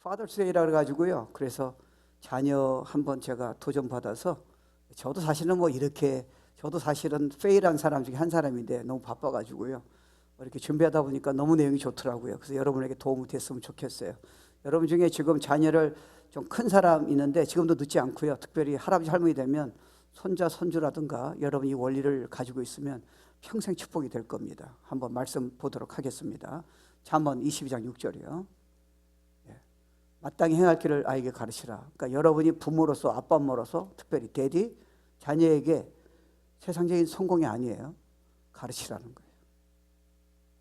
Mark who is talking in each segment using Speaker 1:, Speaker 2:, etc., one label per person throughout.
Speaker 1: 파더스 데이라 그래가지고요. 그래서 자녀 한번 제가 도전받아서 저도 사실은 뭐 이렇게 저도 사실은 페일한 사람 중에 한 사람인데 너무 바빠가지고요. 이렇게 준비하다 보니까 너무 내용이 좋더라고요. 그래서 여러분에게 도움이 됐으면 좋겠어요. 여러분 중에 지금 자녀를 좀 큰 사람 있는데 지금도 늦지 않고요. 특별히 할아버지 할머니 되면 손자 손주라든가 여러분이 원리를 가지고 있으면 평생 축복이 될 겁니다. 한번 말씀 보도록 하겠습니다. 잠언 22장 6절이요. 마땅히 행할 길을 아이에게 가르치라. 그러니까 여러분이 부모로서 아빠 엄마로서 특별히 대디 자녀에게 세상적인 성공이 아니에요. 가르치라는 거예요.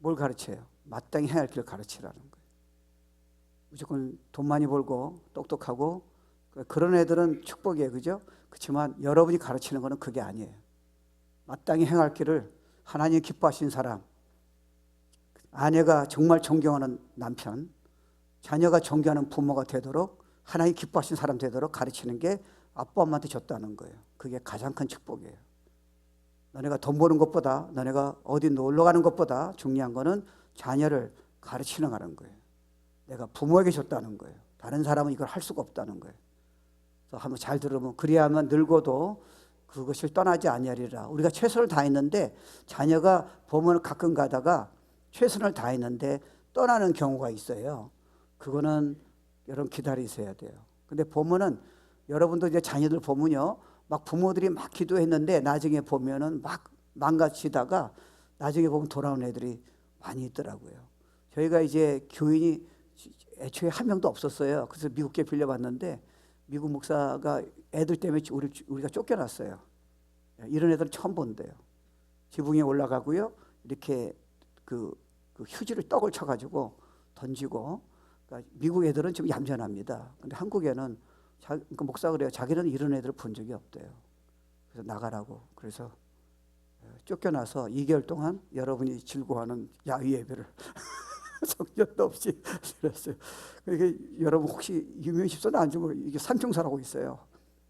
Speaker 1: 뭘 가르쳐요? 마땅히 행할 길을 가르치라는 거예요. 무조건 돈 많이 벌고 똑똑하고 그런 애들은 축복이에요. 그죠? 그렇지만 여러분이 가르치는 거는 그게 아니에요. 마땅히 행할 길을 하나님 기뻐하신 사람, 아내가 정말 존경하는 남편, 자녀가 존경하는 부모가 되도록 하나님 기뻐하신 사람 되도록 가르치는 게 아빠 엄마한테 줬다는 거예요. 그게 가장 큰 축복이에요. 너네가 돈 버는 것보다 너네가 어디 놀러 가는 것보다 중요한 거는 자녀를 가르치는 거예요. 내가 부모에게 줬다는 거예요. 다른 사람은 이걸 할 수가 없다는 거예요. 그래서 한번 잘 들으면 그리하면 늙어도 그것을 떠나지 아니하리라. 우리가 최선을 다했는데 자녀가 보면 가끔 가다가 최선을 다했는데 떠나는 경우가 있어요. 그거는 여러분 기다리셔야 돼요. 근데 보면은 여러분도 이제 자녀들 보면요, 막 부모들이 막 기도했는데 나중에 보면은 막 망가지다가 나중에 보면 돌아온 애들이 많이 있더라고요. 저희가 이제 교인이 애초에 한 명도 없었어요. 그래서 미국계 빌려봤는데 미국 목사가 애들 때문에 우리가 쫓겨났어요. 이런 애들은 처음 본대요. 지붕에 올라가고요, 이렇게 그 휴지를 떡을 쳐가지고 던지고. 그러니까 미국 애들은 좀 얌전합니다. 근데 한국에는 그러니까 목사가 그래요. 자기는 이런 애들을 본 적이 없대요. 그래서 나가라고. 그래서 쫓겨나서 2개월 동안 여러분이 즐거워하는 야외 예배를 성전도 없이 드렸어요. 그러니까 여러분 혹시 유명십서는 안 주고 이게 삼총사라고 있어요.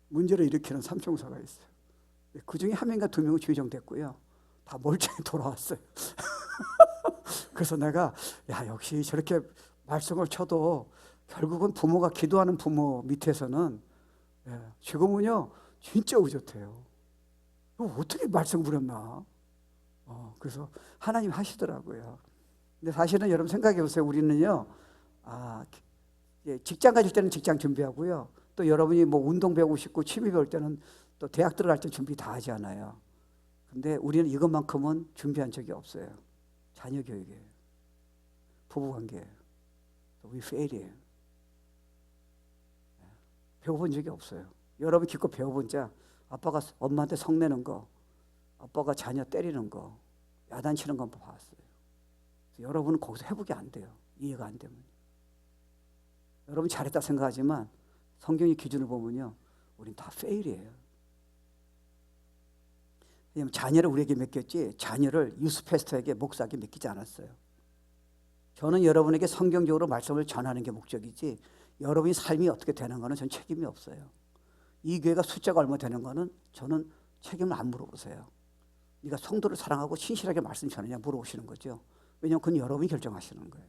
Speaker 1: 문제를 일으키는 삼총사가 있어요. 그 중에 한 명과 두 명은 죄정됐고요. 다 멀쩡히 돌아왔어요. 그래서 내가 역시 저렇게 말썽을 쳐도 결국은 부모가 기도하는 부모 밑에서는 지금은요 진짜 의젓해요. 어떻게 말썽 부렸나. 그래서 하나님 하시더라고요. 근데 사실은 여러분 생각해 보세요. 우리는요 직장 가실 때는 직장 준비하고요, 또 여러분이 뭐 운동 배우고 싶고 취미 배울 때는 또 대학 들어갈 때 준비 다 하잖아요. 근데 우리는 이것만큼은 준비한 적이 없어요. 자녀 교육이에요. 부부관계예요. We fail이에요. 배워본 적이 없어요. 여러분 기껏 배워본 자, 아빠가 엄마한테 성내는 거, 아빠가 자녀 때리는 거, 야단치는 건 봤어요. 여러분은 거기서 회복이 안 돼요. 이해가 안 되면. 여러분 잘했다 생각하지만 성경의 기준을 보면요, 우린 다 fail이에요. 왜냐하면 자녀를 우리에게 맡겼지 자녀를 유스패스터에게 목사에게 맡기지 않았어요. 저는 여러분에게 성경적으로 말씀을 전하는 게 목적이지 여러분이 삶이 어떻게 되는 거는 전 책임이 없어요. 이 교회가 숫자가 얼마 되는 거는 저는 책임을 안 물어보세요. 네가 성도를 사랑하고 신실하게 말씀 전하냐 물어보시는 거죠. 왜냐하면 그건 여러분이 결정하시는 거예요.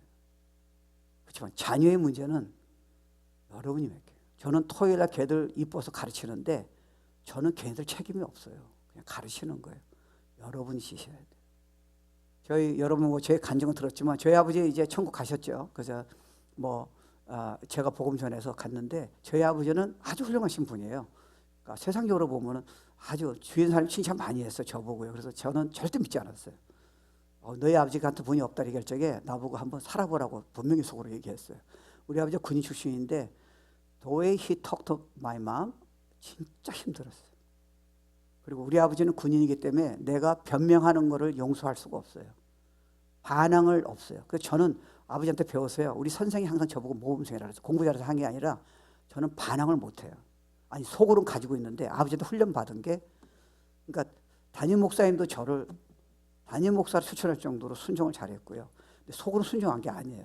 Speaker 1: 그렇지만 자녀의 문제는 여러분이 맡겨요. 저는 토요일날 걔들 이뻐서 가르치는데 저는 걔네들 책임이 없어요. 그냥 가르치는 거예요. 여러분이 지셔야 돼요. 저희 여러분 뭐 제 간증은 들었지만 저희 아버지 이제 천국 가셨죠. 그래서 제가 복음 전해서 갔는데 저희 아버지는 아주 훌륭하신 분이에요. 그러니까 세상적으로 보면은 아주 주변 사람이 칭찬 많이 했어요. 저보고요. 그래서 저는 절대 믿지 않았어요. 너희 아버지 같은 분이 없다 얘기할 적에 나보고 한번 살아보라고 분명히 속으로 얘기했어요. 우리 아버지가 군인 출신인데 The way he talked to my mom 진짜 힘들었어요. 그리고 우리 아버지는 군인이기 때문에 내가 변명하는 거를 용서할 수가 없어요. 반항을 없어요. 그래서 저는 아버지한테 배웠어요. 우리 선생이 항상 저보고 모범생이라 그래서 공부 잘해서 한 게 아니라 저는 반항을 못해요. 아니 속으로는 가지고 있는데 아버지한테 훈련 받은 게, 그러니까 담임 목사님도 저를 담임 목사를 추천할 정도로 순종을 잘했고요. 근데 속으로 순종한 게 아니에요.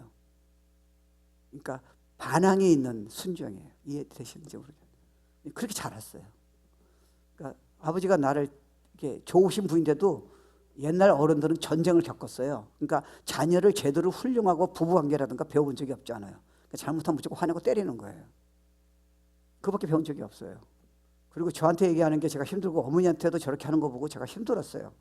Speaker 1: 그러니까 반항이 있는 순종이에요. 이해되시는지 모르겠어요. 그렇게 자랐어요. 그러니까 아버지가 나를 이렇게 좋으신 분인데도 옛날 어른들은 전쟁을 겪었어요. 그러니까 자녀를 제대로 훌륭하고 부부관계라든가 배워본 적이 없잖아요. 잘못하면 무조건 화내고 때리는 거예요. 그밖에 배운 적이 없어요. 그리고 저한테 얘기하는 게 제가 힘들고 어머니한테도 저렇게 하는 거 보고 제가 힘들었어요.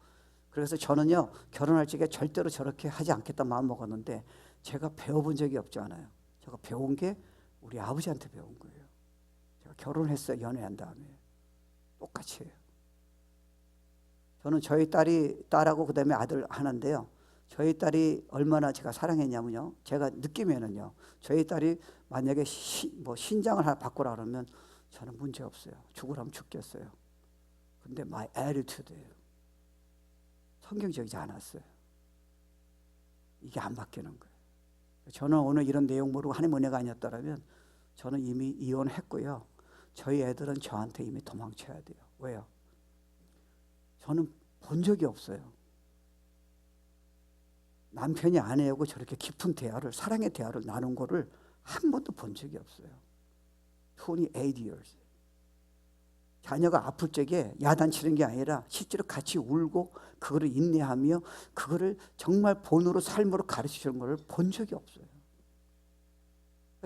Speaker 1: 그래서 저는요, 결혼할 적에 절대로 저렇게 하지 않겠다 마음 먹었는데 제가 배워본 적이 없지 않아요. 제가 배운 게 우리 아버지한테 배운 거예요. 제가 결혼했어요. 연애한 다음에. 똑같이 해요. 저는 저희 딸하고 그 다음에 아들 하나인데요. 저희 딸이 얼마나 제가 사랑했냐면요. 제가 느끼면은요. 저희 딸이 만약에 신장을 하나 바꾸라 그러면 저는 문제 없어요. 죽으라면 죽겠어요. 근데 my attitude예요. 성경적이지 않았어요. 이게 안 바뀌는 거예요. 저는 오늘 이런 내용 모르고 하나님 은혜가 아니었다면 저는 이미 이혼했고요. 저희 애들은 저한테 이미 도망쳐야 돼요. 왜요? 저는 본 적이 없어요. 남편이 아내하고 저렇게 깊은 대화를, 사랑의 대화를 나눈 거를 한 번도 본 적이 없어요. 28 years. 자녀가 아플 적에 야단치는 게 아니라 실제로 같이 울고 그거를 인내하며 그거를 정말 본으로 삶으로 가르치는 걸 본 적이 없어요.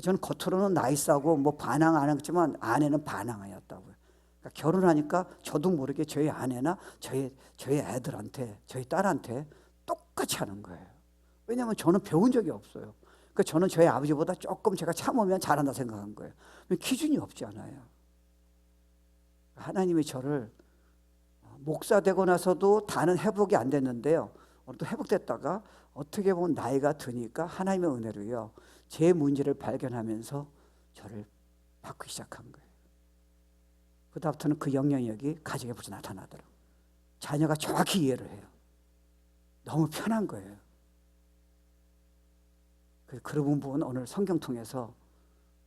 Speaker 1: 저는 겉으로는 나이스하고 뭐 반항 안 했지만 아내는 반항이었다고요. 그러니까 결혼하니까 저도 모르게 저희 아내나 저희 애들한테, 저희 딸한테 똑같이 하는 거예요. 왜냐하면 저는 배운 적이 없어요. 그러니까 저는 저희 아버지보다 조금 제가 참으면 잘한다 생각한 거예요. 기준이 없지 않아요. 하나님이 저를 목사 되고 나서도 다는 회복이 안 됐는데요. 또 회복됐다가 어떻게 보면 나이가 드니까 하나님의 은혜로요. 제 문제를 발견하면서 저를 바꾸기 시작한 거예요. 그다음부터는 그 영향력이 가정에 벌써 나타나더라고요. 자녀가 정확히 이해를 해요. 너무 편한 거예요. 그런 부분은 오늘 성경 통해서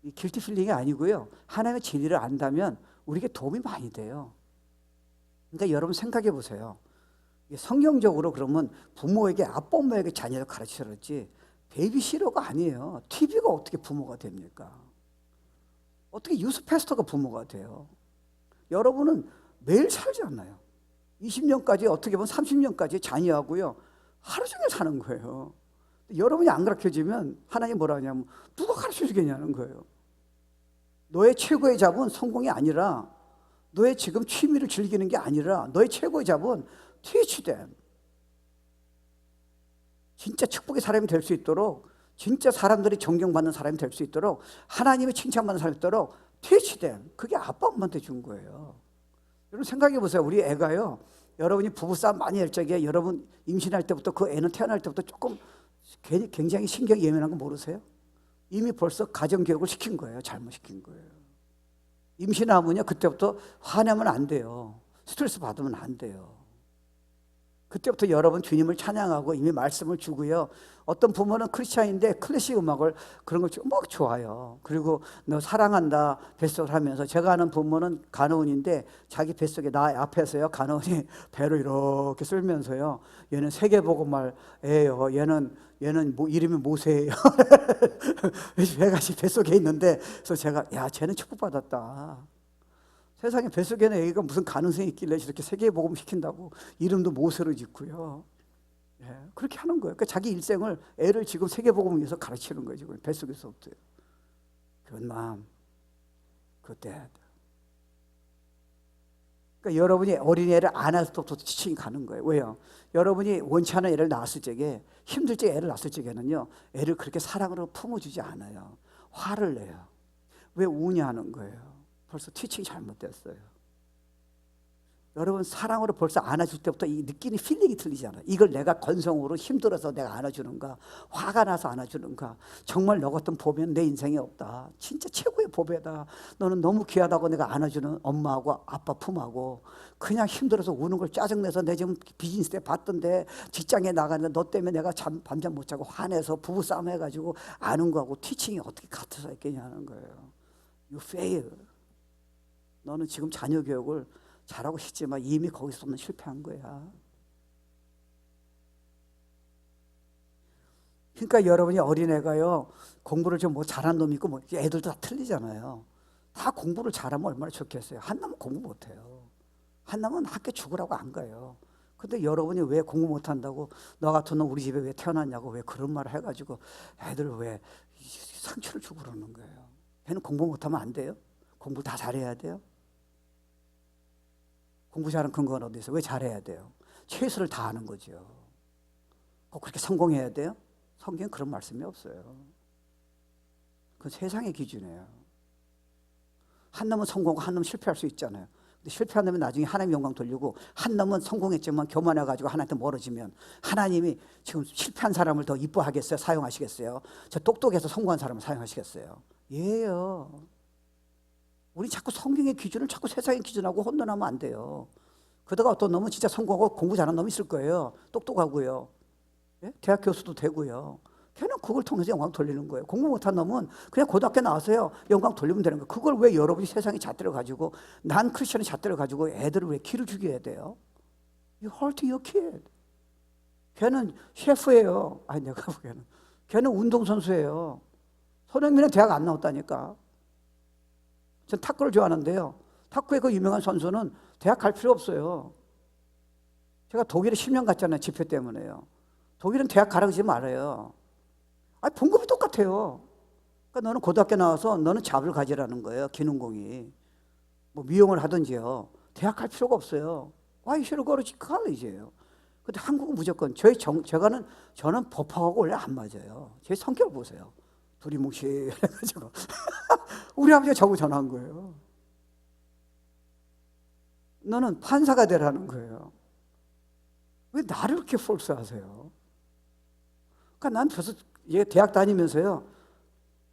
Speaker 1: 이 길티 필링이 아니고요. 하나님의 진리를 안다면 우리에게 도움이 많이 돼요. 그러니까 여러분 생각해 보세요. 성경적으로 그러면 부모에게, 아빠 엄마에게 자녀를 가르치셨지 베이비시터가 아니에요. TV가 어떻게 부모가 됩니까? 어떻게 유스 패스터가 부모가 돼요? 여러분은 매일 살지 않나요? 20년까지, 어떻게 보면 30년까지 자녀하고요 하루 종일 사는 거예요. 여러분이 안 가르쳐주면 하나님 뭐라 하냐면 누가 가르쳐주겠냐는 거예요. 너의 최고의 잡은 성공이 아니라, 너의 지금 취미를 즐기는 게 아니라 너의 최고의 잡은 teach them. 진짜 축복의 사람이 될 수 있도록, 진짜 사람들이 존경받는 사람이 될 수 있도록, 하나님의 칭찬받는 사람이 되도록 teach them. 그게 아빠 엄마한테 준 거예요. 여러분 생각해 보세요. 우리 애가요, 여러분이 부부싸움 많이 할 적에 여러분 임신할 때부터 그 애는 태어날 때부터 조금 굉장히 신경이 예민한 거 모르세요? 이미 벌써 가정교육을 시킨 거예요. 잘못 시킨 거예요. 임신하면요 그때부터 화내면 안 돼요. 스트레스 받으면 안 돼요. 그때부터 여러분 주님을 찬양하고 이미 말씀을 주고요. 어떤 부모는 크리스찬인데 클래식 음악을 그런 걸 막 좋아요. 그리고 너 사랑한다 뱃속을 하면서, 제가 아는 부모는 간호원인데 자기 뱃속에 나 앞에서요 간호원이 배로 이렇게 쓸면서요, 얘는 세계복음을 해요. 얘는 뭐 이름이 모세예요. 배가 뱃속에 있는데, 그래서 제가 야 쟤는 축복받았다. 세상에 뱃속에는 애기가 무슨 가능성이 있길래 저렇게 세계복음 시킨다고 이름도 모세로 짓고요. 예, 그렇게 하는 거예요. 그러니까 자기 일생을 애를 지금 세계복음을 위해서 가르치는 거예요. 지금 뱃속에서부터. 그런 마음, 그때. 그러니까 여러분이 어린애를 안아서 때부터 지칭이 가는 거예요. 왜요? 여러분이 원치 않은 애를 낳았을 적에, 힘들 때 애를 낳았을 적에는요, 애를 그렇게 사랑으로 품어주지 않아요. 화를 내요. 왜 우냐 하는 거예요. 벌써 티칭이 잘못됐어요. 여러분 사랑으로 벌써 안아줄 때부터 이 느끼는 필링이 틀리잖아요. 이걸 내가 건성으로 힘들어서 내가 안아주는가, 화가 나서 안아주는가. 정말 너 같은 보배는 내 인생에 없다. 진짜 최고의 보배다. 너는 너무 귀하다고 내가 안아주는 엄마하고 아빠 품하고, 그냥 힘들어서 우는 걸 짜증내서 내 지금 비즈니스 때 봤던데 직장에 나가는데 너 때문에 내가 밤잠 못 자고 화내서 부부싸움 해가지고 아는 거하고 티칭이 어떻게 같아서 있겠냐는 거예요. You fail. 너는 지금 자녀 교육을 잘하고 싶지만 이미 거기서는 실패한 거야. 그러니까 여러분이 어린애가요 공부를 좀 뭐 잘한 놈이 있고 뭐 애들도 다 틀리잖아요. 다 공부를 잘하면 얼마나 좋겠어요. 한남은 공부 못해요. 한남은 학교 죽으라고 안 가요. 근데 여러분이 왜 공부 못한다고, 너 같은 놈 우리 집에 왜 태어났냐고 왜 그런 말을 해가지고 애들 왜 상처를 주고 그러는 거예요. 걔는 공부 못하면 안 돼요? 공부 다 잘해야 돼요? 공부 잘하는 근거는 어디 있어요? 왜 잘해야 돼요? 최선을 다하는 거죠. 꼭 그렇게 성공해야 돼요? 성경엔 그런 말씀이 없어요. 그건 세상의 기준이에요. 한 놈은 성공하고 한 놈은 실패할 수 있잖아요. 근데 실패한 놈은 나중에 하나님 영광 돌리고, 한 놈은 성공했지만 교만해가지고 하나님한테 멀어지면 하나님이 지금 실패한 사람을 더 이뻐하겠어요? 사용하시겠어요? 저 똑똑해서 성공한 사람을 사용하시겠어요? 예요. 우리 자꾸 성경의 기준을 자꾸 세상의 기준하고 혼돈하면 안 돼요. 그러다가 어떤 놈은 진짜 성공하고 공부 잘하는 놈이 있을 거예요. 똑똑하고요. 예? 대학 교수도 되고요. 걔는 그걸 통해서 영광 돌리는 거예요. 공부 못한 놈은 그냥 고등학교 나와서요 영광 돌리면 되는 거예요. 그걸 왜 여러분이 세상의 잣대를 가지고, 난 크리스천의 잣대를 가지고 애들을 왜 기를 죽여야 돼요? You hurt your kid. 걔는 셰프예요. 아니 내가 보기에는 걔는 운동선수예요. 손흥민은 대학 안 나왔다니까. 전 탁구를 좋아하는데요, 탁구의 그 유명한 선수는 대학 갈 필요 없어요. 제가 독일에 10년 갔잖아요. 집회 때문에요. 독일은 대학 가라 그러지 말아요. 아니 봉급이 똑같아요. 그러니까 너는 고등학교 나와서 너는 잡을 가지라는 거예요. 기능공이 뭐 미용을 하든지요. 대학 갈 필요가 없어요. Why should you go to college예요. 근데 한국은 무조건 저는 법하고 원래 안 맞아요. 제 성격 보세요. 둘이 뭉실해가지고 우리 아버지가 저하고 전화한 거예요. 너는 판사가 되라는 거예요. 왜 나를 그렇게 폴스하세요? 그러니까 난 벌써 대학 다니면서요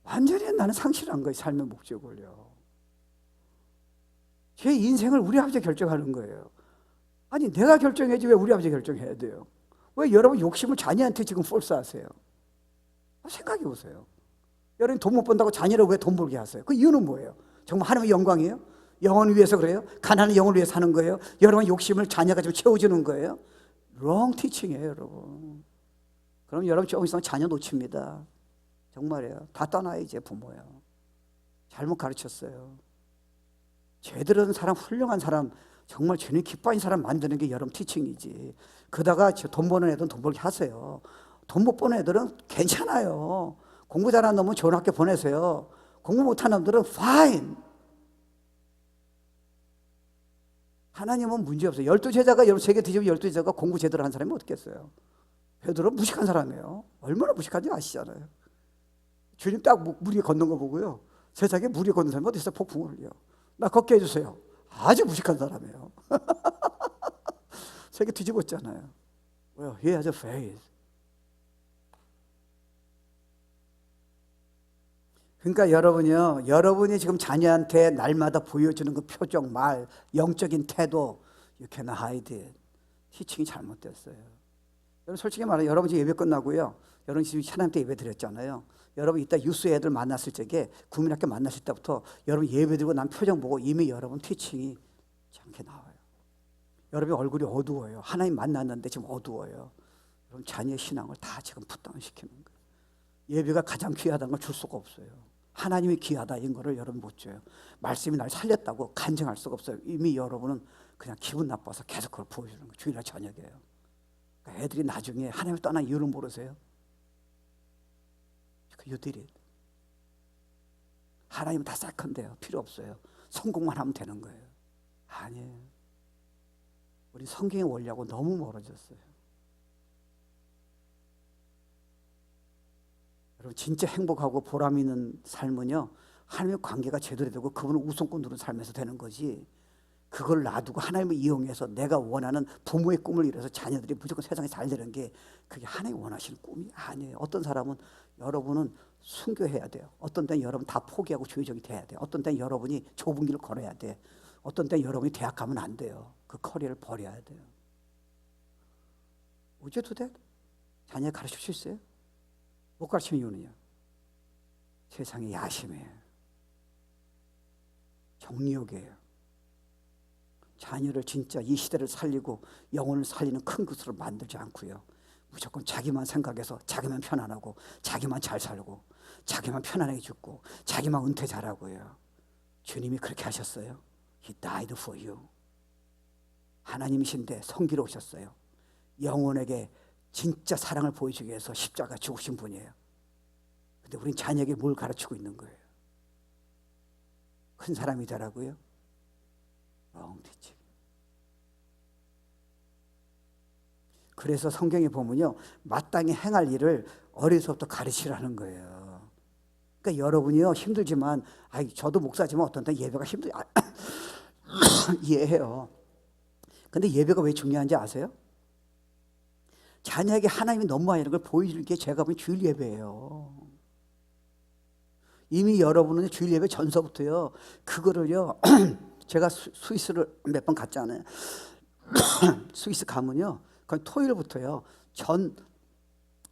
Speaker 1: 완전히 나는 상실한 거예요. 삶의 목적을요. 제 인생을 우리 아버지가 결정하는 거예요. 아니 내가 결정해야지 왜 우리 아버지가 결정해야 돼요? 왜 여러분 욕심을 자녀한테 지금 폴스하세요? 생각해 보세요. 여러분 돈 못 번다고 자녀를 왜 돈 벌게 하세요? 그 이유는 뭐예요? 정말 하나님의 영광이에요? 영혼을 위해서 그래요? 가난한 영혼을 위해서 사는 거예요? 여러분 욕심을 자녀가 좀 채워주는 거예요? wrong teaching이에요, 여러분. 그럼 여러분 조금 있으면 자녀 놓칩니다. 정말이에요. 다 떠나요, 이제 부모예요. 잘못 가르쳤어요. 제대로 된 사람, 훌륭한 사람, 정말 주님 기뻐하는 사람 만드는 게 여러분 티칭이지. 그러다가 돈 버는 애들은 돈 벌게 하세요. 돈 못 버는 애들은 괜찮아요. 공부 잘하는 놈은 좋은 학교 보내세요. 공부 못하는 놈들은 fine. 하나님은 문제 없어요. 12제자가 여러분 세계 뒤집어 12제자가 공부 제대로 한 사람이 어떻겠어요? 베드로는 무식한 사람이에요. 얼마나 무식한지 아시잖아요. 주님 딱 물 위에 걷는 거 보고요, 세상에 물 위에 걷는 사람이 어디 있어요? 폭풍을 흘려. 나 걷게 해주세요. 아주 무식한 사람이에요. 세계 뒤집었잖아요. Well, he has a faith. 그러니까 여러분이요, 여러분이 지금 자녀한테 날마다 보여주는 그 표정, 말, 영적인 태도, you cannot hide it. 티칭이 잘못됐어요. 여러분 솔직히 말해, 여러분 지금 예배 끝나고요, 여러분 지금 하나님 때 예배 드렸잖아요. 여러분 이따 유스 애들 만났을 적에, 국민학교 만났을 때부터 여러분 예배 드리고 난 표정 보고 이미 여러분 티칭이 저렇게 나와요. 여러분의 얼굴이 어두워요. 하나님 만났는데 지금 어두워요. 여러분 자녀의 신앙을 다 지금 부담시키는 거예요. 예배가 가장 귀하다는 걸 줄 수가 없어요. 하나님이 귀하다 이런 거를 여러분 못 줘요. 말씀이 날 살렸다고 간증할 수가 없어요. 이미 여러분은 그냥 기분 나빠서 계속 그걸 보여주는 거예요. 주일날 저녁에요. 그러니까 애들이 나중에 하나님을 떠난 이유를 모르세요? You did it. 하나님은 다 싹한데요. 필요 없어요. 성공만 하면 되는 거예요. 아니에요. 우리 성경의 원리하고 너무 멀어졌어요. 여러분 진짜 행복하고 보람 있는 삶은요, 하나님의 관계가 제대로 되고 그분을 우선권으로 살면서 되는 거지, 그걸 놔두고 하나님을 이용해서 내가 원하는 부모의 꿈을 이뤄서 자녀들이 무조건 세상에 잘 되는 게 그게 하나님이 원하시는 꿈이 아니에요. 어떤 사람은 여러분은 순교해야 돼요. 어떤 때는 여러분 다 포기하고 주의적이 돼야 돼요. 어떤 때는 여러분이 좁은 길을 걸어야 돼. 어떤 때는 여러분이 대학 가면 안 돼요. 그 커리어를 버려야 돼요. Would you do that? 자녀 가르칠 수 있어요? 못 가르치는 이유는요, 세상의 야심이에요. 정욕이에요. 자녀를 진짜 이 시대를 살리고 영혼을 살리는 큰 것으로 만들지 않고요, 무조건 자기만 생각해서 자기만 편안하고 자기만 잘 살고 자기만 편안하게 죽고 자기만 은퇴 잘하고요. 주님이 그렇게 하셨어요. He died for you. 하나님이신데 성기로 오셨어요. 영혼에게 진짜 사랑을 보여주기 위해서 십자가 죽으신 분이에요. 근데 우린 자녀에게 뭘 가르치고 있는 거예요? 큰 사람이 되라고요? 엉티치. 그래서 성경에 보면요, 마땅히 행할 일을 어려서부터 가르치라는 거예요. 그러니까 여러분이요, 힘들지만, 저도 목사지만 어떤 때 예배가 이해해요. 근데 예배가 왜 중요한지 아세요? 자녀에게 하나님이 너무 많이 이런 걸 보여주는 게 제가 보기엔 주일 예배예요. 이미 여러분은 주일 예배 전서부터요, 그거를요, 제가 스위스를 몇 번 갔잖아요. 스위스 가면요, 거의 토요일부터요, 전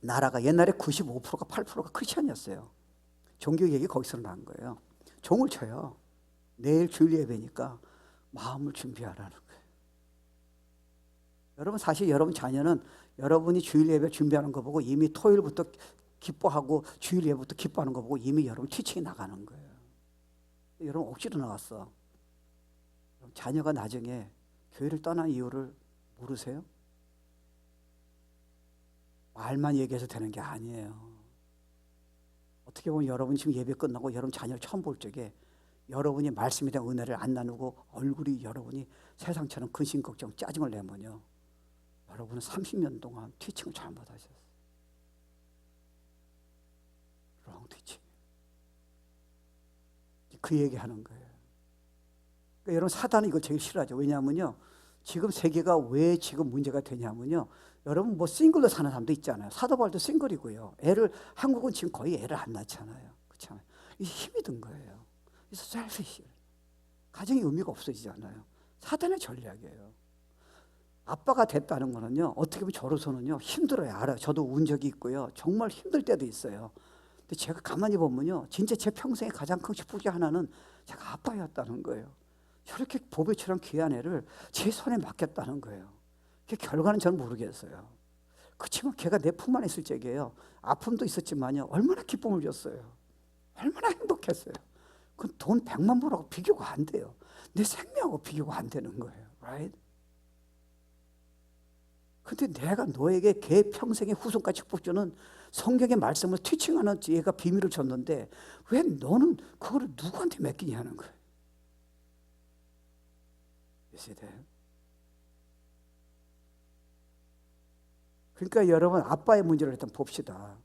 Speaker 1: 나라가 옛날에 95%가 8%가 크리스찬이었어요. 종교개혁이 거기서 난 거예요. 종을 쳐요. 내일 주일 예배니까 마음을 준비하라는 거예요. 여러분, 사실 여러분 자녀는 여러분이 주일 예배 준비하는 거 보고 이미 토요일부터 기뻐하고 주일 예배부터 기뻐하는 거 보고 이미 여러분 티칭이 나가는 거예요. 여러분 억지로 나왔어. 자녀가 나중에 교회를 떠난 이유를 모르세요? 말만 얘기해서 되는 게 아니에요. 어떻게 보면 여러분 지금 예배 끝나고 여러분 자녀를 처음 볼 적에 여러분이 말씀에 대한 은혜를 안 나누고 얼굴이 여러분이 세상처럼 근심 걱정 짜증을 내면요, 여러분은 30년 동안 티칭을 잘못하셨어요. wrong teaching. 그 얘기하는 거예요. 그러니까 여러분, 사단은 이걸 제일 싫어하죠. 왜냐하면요, 지금 세계가 왜 지금 문제가 되냐면요, 여러분 뭐 싱글로 사는 사람도 있잖아요. 사도 바울도 싱글이고요. 한국은 지금 거의 애를 안 낳잖아요. 그렇잖아요. 이게 힘이 든 거예요. 그래서 selfish. 가정의 의미가 없어지잖아요. 사단의 전략이에요. 아빠가 됐다는 거는요, 어떻게 보면 저로서는요, 힘들어요. 알아요. 저도 운 적이 있고요. 정말 힘들 때도 있어요. 근데 제가 가만히 보면요, 진짜 제 평생의 가장 큰 축복 중 하나는 제가 아빠였다는 거예요. 저렇게 보배처럼 귀한 애를 제 손에 맡겼다는 거예요. 그 결과는 저는 모르겠어요. 그렇지만 걔가 내 품 안에 있을 적이에요. 아픔도 있었지만요, 얼마나 기쁨을 줬어요. 얼마나 행복했어요. 그건 돈 100만 불하고 비교가 안 돼요. 내 생명하고 비교가 안 되는 거예요. Right? 근데 내가 너에게 걔 평생의 후손까지 축복 주는 성경의 말씀을 티칭하는 얘가 비밀을 줬는데 왜 너는 그거를 누구한테 맡기냐 하는 거예요. 그러니까 여러분, 아빠의 문제를 일단 봅시다.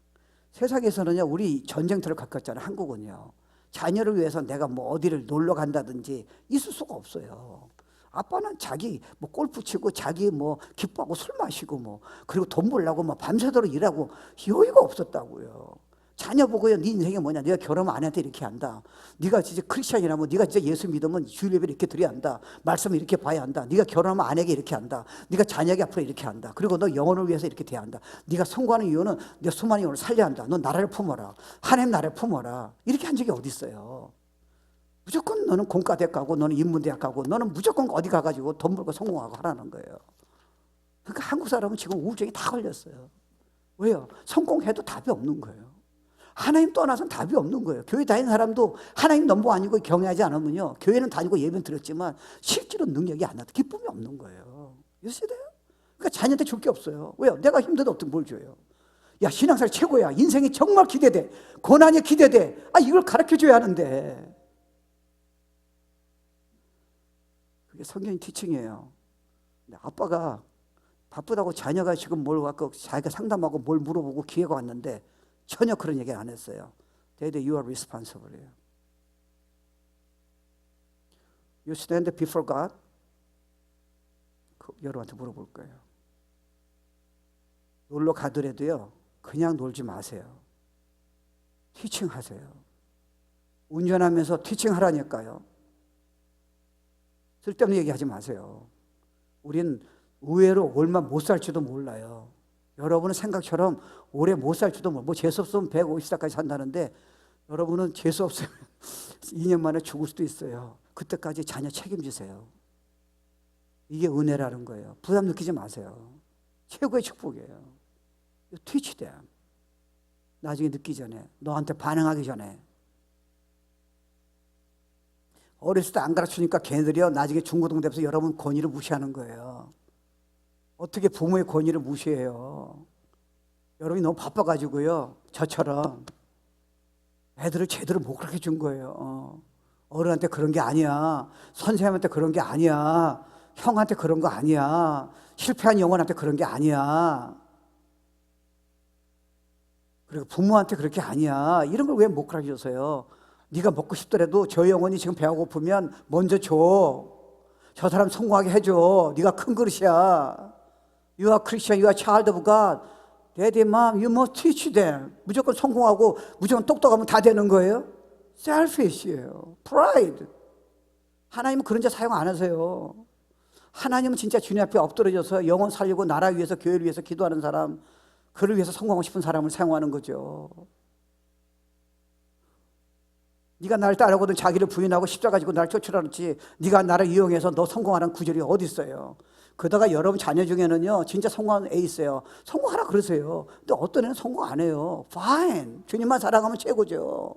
Speaker 1: 세상에서는요, 우리 전쟁터를 겪었잖아요. 한국은요, 자녀를 위해서 내가 뭐 어디를 놀러 간다든지 있을 수가 없어요. 아빠는 자기 뭐 골프 치고 자기 뭐 기뻐하고 술 마시고 뭐 그리고 돈 벌려고 뭐 밤새도록 일하고 여유가 없었다고요. 자녀 보고요, 네 인생이 뭐냐? 네가 결혼하면 아내한테 이렇게 한다. 네가 진짜 크리스천이라면, 네가 진짜 예수 믿으면 주일 예배를 이렇게 드려야 한다. 말씀을 이렇게 봐야 한다. 네가 결혼하면 아내에게 이렇게 한다. 네가 자녀에게 앞으로 이렇게 한다. 그리고 너 영혼을 위해서 이렇게 돼야 한다. 네가 선고하는 이유는 네 수많은 영혼을 살려야 한다. 너 나라를 품어라. 하나님 나라를 품어라. 이렇게 한 적이 어디 있어요? 무조건 너는 공과대학 가고 너는 인문대학 가고 너는 무조건 어디 가가지고 돈 벌고 성공하고 하라는 거예요. 그러니까 한국 사람은 지금 우울증이 다 걸렸어요. 왜요? 성공해도 답이 없는 거예요. 하나님 떠나서는 답이 없는 거예요. 교회 다니는 사람도 하나님 넘버 아니고 경외하지 않으면요, 교회는 다니고 예배는 드렸지만 실제로 능력이 안 나도 기쁨이 없는 거예요. 이해돼요? 그러니까 자녀한테 줄 게 없어요. 왜요? 내가 힘들다 어떻게 뭘 줘요? 야, 신앙생활 최고야. 인생이 정말 기대돼. 고난이 기대돼. 이걸 가르쳐줘야 하는데. 그게 성경의 티칭이에요. 근데 아빠가 바쁘다고 자녀가 지금 뭘 갖고 자기가 상담하고 뭘 물어보고 기회가 왔는데 전혀 그런 얘기 안 했어요. Daddy, you are responsible. You stand before God? 여러분한테 물어볼 거예요. 놀러 가더라도요, 그냥 놀지 마세요. 티칭하세요. 운전하면서 티칭하라니까요. 쓸데없는 얘기하지 마세요. 우린 의외로 얼마 못 살지도 몰라요. 여러분은 생각처럼 오래 못 살지도 몰라요. 뭐 재수없으면 150살까지 산다는데 여러분은 재수없으면 2년 만에 죽을 수도 있어요. 그때까지 자녀 책임지세요. 이게 은혜라는 거예요. 부담 느끼지 마세요. 최고의 축복이에요. Teach them. 나중에 늦기 전에, 너한테 반응하기 전에. 어렸을 때 안 가르치니까 걔네들이요, 나중에 중고등 되면서 여러분 권위를 무시하는 거예요. 어떻게 부모의 권위를 무시해요? 여러분이 너무 바빠가지고요, 저처럼 애들을 제대로 못 가르쳐 준 거예요. 어른한테 그런 게 아니야. 선생님한테 그런 게 아니야. 형한테 그런 거 아니야. 실패한 영혼한테 그런 게 아니야. 그리고 부모한테 그렇게 아니야. 이런 걸 왜 못 가르쳐줘서요? 네가 먹고 싶더라도 저 영혼이 지금 배가 고프면 먼저 줘. 저 사람 성공하게 해줘. 네가 큰 그릇이야. You are Christian, you are child of God. Daddy, mom, you must teach them. 무조건 성공하고 무조건 똑똑하면 다 되는 거예요? Selfish예요. Pride. 하나님은 그런 자 사용 안 하세요. 하나님은 진짜 주님 앞에 엎드려져서 영혼 살리고 나라 위해서 교회를 위해서 기도하는 사람, 그를 위해서 성공하고 싶은 사람을 사용하는 거죠. 네가 나를 따르거든 자기를 부인하고 십자가 지고 나를 쫓으라는지 네가 나를 이용해서 너 성공하라는 구절이 어디 있어요? 그러다가 여러분 자녀 중에는요 진짜 성공하는 애 있어요. 성공하라 그러세요. 근데 어떤 애는 성공 안 해요. Fine. 주님만 사랑하면 최고죠.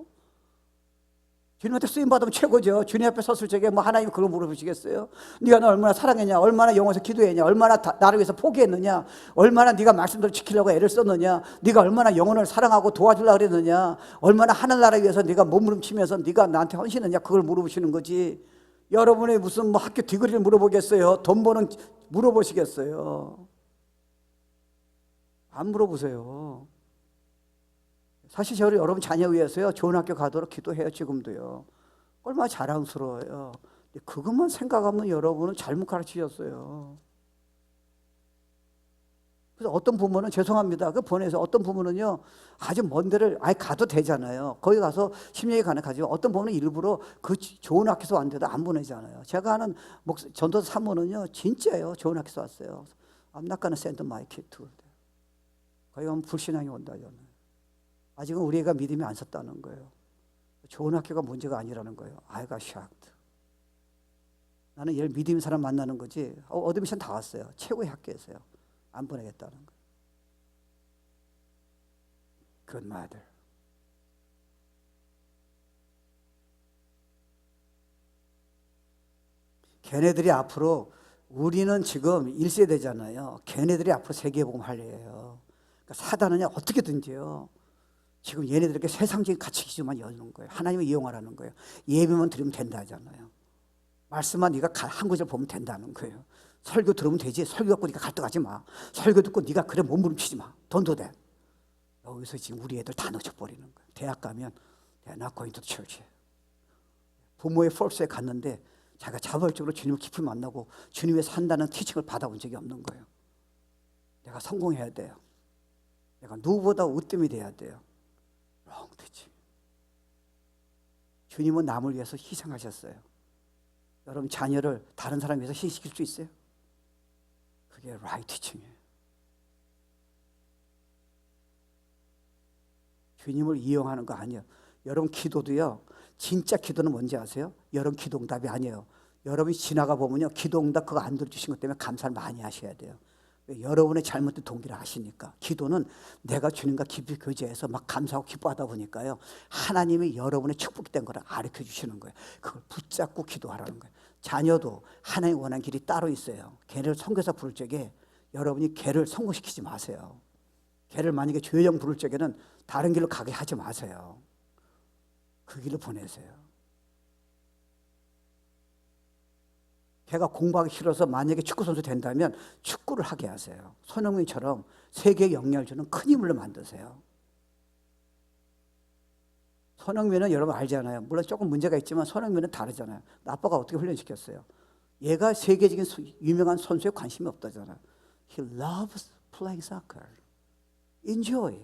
Speaker 1: 주님한테 쓰임받으면 최고죠. 주님 앞에 섰을 적에 뭐 하나님 그걸 물어보시겠어요? 네가 나 얼마나 사랑했냐, 얼마나 영혼에서 기도했냐, 얼마나 나를 위해서 포기했느냐, 얼마나 네가 말씀대로 지키려고 애를 썼느냐, 네가 얼마나 영혼을 사랑하고 도와주려고 그랬느냐, 얼마나 하늘나라 위해서 네가 몸부림치면서 네가 나한테 헌신했냐, 그걸 물어보시는 거지. 여러분의 무슨 뭐 학교 디그리를 물어보겠어요? 돈 버는 물어보시겠어요? 안 물어보세요. 사실 저를 여러분 자녀 위해서요 좋은 학교 가도록 기도해요. 지금도요. 얼마나 자랑스러워요. 근데 그것만 생각하면 여러분은 잘못 가르치셨어요. 그래서 어떤 부모는 죄송합니다. 그 보내서 어떤 부모는요 아주 먼 데를 아예 가도 되잖아요. 거기 가서 심령이 가능하지만 어떤 부모는 일부러 그 좋은 학교에서 왔는데도 안 보내잖아요. 제가 아는 전도사 사모는요 진짜예요. 좋은 학교에서 왔어요. I'm not gonna send my kid to. 거기 가면 불신앙이 온다잖아요. 아직은 우리 애가 믿음이 안 섰다는 거예요. 좋은 학교가 문제가 아니라는 거예요. I got shocked. 나는 얘를 믿음 있는 사람 만나는 거지. 어드미션 다 왔어요. 최고의 학교에서요. 안 보내겠다는 거예요. Good mother. 걔네들이 앞으로 우리는 지금 1세대잖아요. 걔네들이 앞으로 세계복음 할래요. 그러니까 사단은 어떻게든지요. 지금 얘네들에게 세상적인 가치 기준만 여는 거예요. 하나님을 이용하라는 거예요. 예배만 드리면 된다 하잖아요. 말씀만 네가 한 구절 보면 된다는 거예요. 설교 들으면 되지. 설교 갖고 네가 갈등하지 마. 설교 듣고 네가 그래 몸부림치지 마. 돈도 돼. 여기서 지금 우리 애들 다 놓쳐버리는 거예요. 대학 가면 they're not going to church. 부모의 폴스에 갔는데 자기가 자발적으로 주님을 깊이 만나고 주님의 산다는 티칭을 받아본 적이 없는 거예요. 내가 성공해야 돼요. 내가 누구보다 으뜸이 돼야 돼요. wrong teaching. 주님은 남을 위해서 희생하셨어요. 여러분 자녀를 다른 사람 위해서 희생시킬 수 있어요? 그게 right teaching이에요. 주님을 이용하는 거 아니에요. 여러분 기도도요. 진짜 기도는 뭔지 아세요? 여러분 기도응답이 아니에요. 여러분이 지나가 보면요. 기도응답 그거 안 들어주신 것 때문에 감사를 많이 하셔야 돼요. 여러분의 잘못된 동기를 아시니까. 기도는 내가 주님과 깊이 교제해서 막 감사하고 기뻐하다 보니까요. 하나님이 여러분의 축복이 된 거를 가르쳐 주시는 거예요. 그걸 붙잡고 기도하라는 거예요. 자녀도 하나님 원하는 길이 따로 있어요. 걔를 선교사 부를 적에 여러분이 걔를 성공시키지 마세요. 걔를 만약에 조여정 부를 적에는 다른 길로 가게 하지 마세요. 그 길로 보내세요. 걔가 공부하기 싫어서 만약에 축구선수 된다면 축구를 하게 하세요. 손흥민처럼 세계에 영향을 주는 큰 인물로 만드세요. 손흥민은 여러분 알잖아요. 물론 조금 문제가 있지만 손흥민은 다르잖아요. 아빠가 어떻게 훈련시켰어요? 얘가 세계적인 유명한 선수에 관심이 없다잖아요. He loves playing soccer. Enjoy.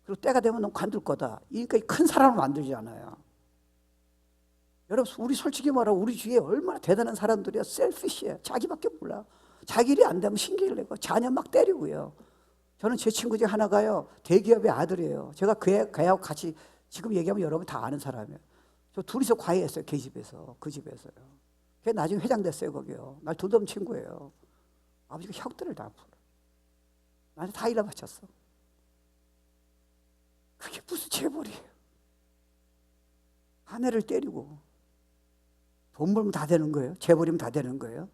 Speaker 1: 그리고 때가 되면 넌 관둘 거다. 그러니까 큰 사람을 만들지 않아요. 여러분 우리 솔직히 말하면 우리 주위에 얼마나 대단한 사람들이야. 셀피시해. 자기밖에 몰라. 자기 일이 안 되면 신기를 내고 자녀 막 때리고요. 저는 제 친구 중에 하나가요. 대기업의 아들이에요. 제가 걔하고 같이 지금 얘기하면 여러분 다 아는 사람이에요. 저 둘이서 과외했어요. 걔 집에서. 그 집에서요. 걔 나중에 회장 됐어요. 거기요. 날 돈 없는 친구예요. 아버지가 혁들을 다 풀어. 나한테 다 일러 바쳤어. 그게 무슨 재벌이에요. 아내를 때리고 돈 벌면 다 되는 거예요. 재벌이면 다 되는 거예요.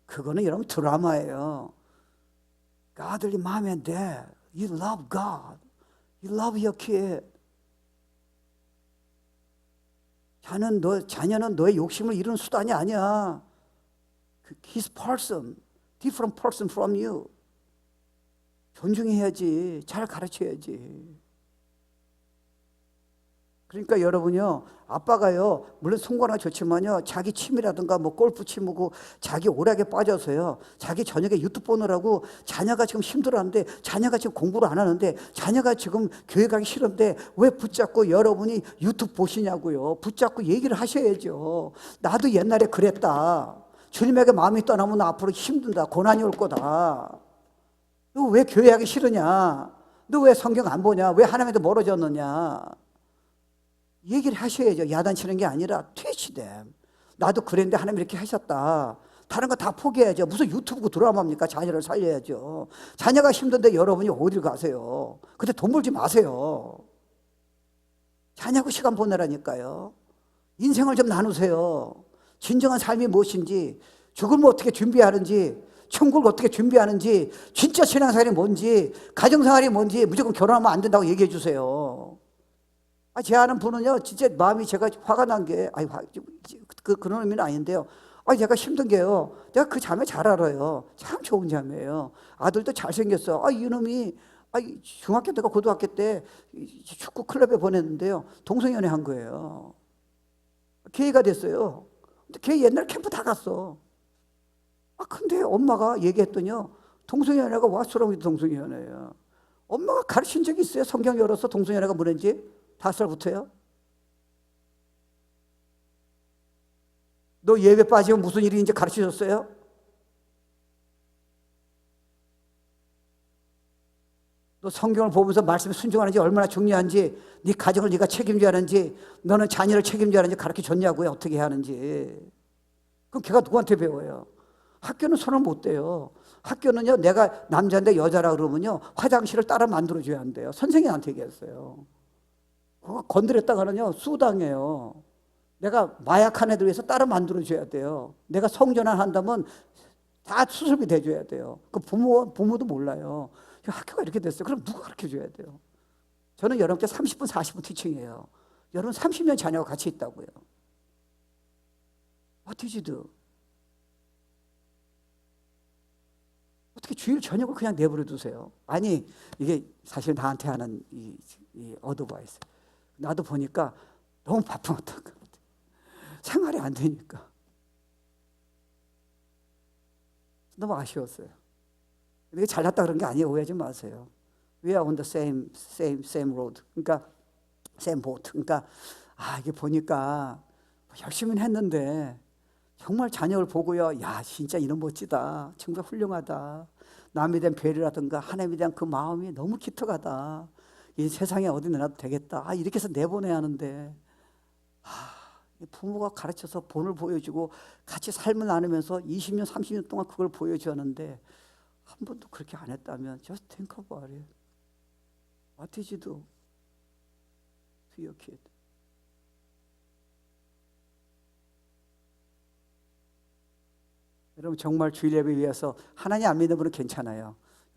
Speaker 1: 그거는 여러분 드라마예요. 아들이 마음에 안 돼. You love God. You love your kid. 자녀는 너의 욕심을 이루는 수단이 아니야. His person, different person from you. 존중해야지. 잘 가르쳐야지. 그러니까 여러분요, 아빠가요, 물론 송구하는 좋지만요, 자기 취미라든가 뭐 골프 치고 자기 오락에 빠져서요, 자기 저녁에 유튜브 보느라고 자녀가 지금 힘들어하는데, 자녀가 지금 공부를 안 하는데, 자녀가 지금 교회 가기 싫은데 왜 붙잡고 여러분이 유튜브 보시냐고요. 붙잡고 얘기를 하셔야죠. 나도 옛날에 그랬다. 주님에게 마음이 떠나면 앞으로 힘든다. 고난이 올 거다. 너 왜 교회 하기 싫으냐? 너 왜 성경 안 보냐? 왜 하나님한테 멀어졌느냐? 얘기를 하셔야죠. 야단치는 게 아니라 teach them. 나도 그랬는데 하나님 이렇게 하셨다. 다른 거 다 포기해야죠. 무슨 유튜브 드라마입니까? 자녀를 살려야죠. 자녀가 힘든데 여러분이 어딜 가세요? 근데 돈 벌지 마세요. 자녀하고 시간 보내라니까요. 인생을 좀 나누세요. 진정한 삶이 무엇인지, 죽음을 어떻게 준비하는지, 천국을 어떻게 준비하는지, 진짜 신앙생활이 뭔지, 가정생활이 뭔지, 무조건 결혼하면 안 된다고 얘기해 주세요. 제 아는 분은요, 진짜 마음이 제가 화가 난 게, 그런 의미는 아닌데요. 제가 힘든 게요, 내가 그 자매 잘 알아요. 참 좋은 자매예요. 아들도 잘생겼어. 이놈이, 중학교 때가 고등학교 때 축구 클럽에 보냈는데요, 동성연애 한 거예요. 게이가 됐어요. 근데 걔 옛날 캠프 다 갔어. 근데 엄마가 얘기했더니요, 동성연애가 왓츠롱이 동성연애예요. 엄마가 가르친 적이 있어요? 성경 열어서 동성연애가 뭐는지? 5살부터요? 너 예배 빠지면 무슨 일인지 가르치셨어요? 너 성경을 보면서 말씀에 순종하는지 얼마나 중요한지, 네 가정을 네가 책임져야 하는지, 너는 자녀를 책임져야 하는지 가르쳐줬냐고요. 어떻게 해야 하는지. 그럼 걔가 누구한테 배워요? 학교는 손을 못 대요. 학교는요, 내가 남자인데 여자라 그러면요, 화장실을 따라 만들어줘야 한대요. 선생님한테 얘기했어요. 그거 건드렸다가는요, 수당해요. 내가 마약한 애들 위해서 따로 만들어줘야 돼요. 내가 성전환 한다면 다 수술비 대줘야 돼요. 그 부모도 몰라요. 학교가 이렇게 됐어요. 그럼 누가 가르쳐줘야 돼요? 저는 여러분께 30분, 40분 티칭이에요. 여러분 30년 자녀가 같이 있다고요. What did you do? 어떻게 주일 저녁을 그냥 내버려 두세요? 아니, 이게 사실 나한테 하는 이 어드바이스. 나도 보니까 너무 바쁘었던 것 같아요. 생활이 안 되니까. 너무 아쉬웠어요. 이게 잘났다 그런 게 아니에요. 오해하지 마세요. We are on the same road. 그러니까 same boat. 그러니까 이게 보니까 열심히 했는데 정말 자녀를 보고요, 야 진짜 이런 멋지다. 정말 훌륭하다. 남에 대한 배려라든가 하나님에 대한 그 마음이 너무 기특하다. 이 세상에 어디 내놔도 되겠다. 이렇게 해서 내보내야 하는데 부모가 가르쳐서 본을 보여주고 같이 삶을 나누면서 20년, 30년 동안 그걸 보여주었는데 한 번도 그렇게 안 했다면 just think about it. What did you do to your kid? 여러분 정말 주일 예배 위해서 하나님 안 믿는 분은 괜찮아요.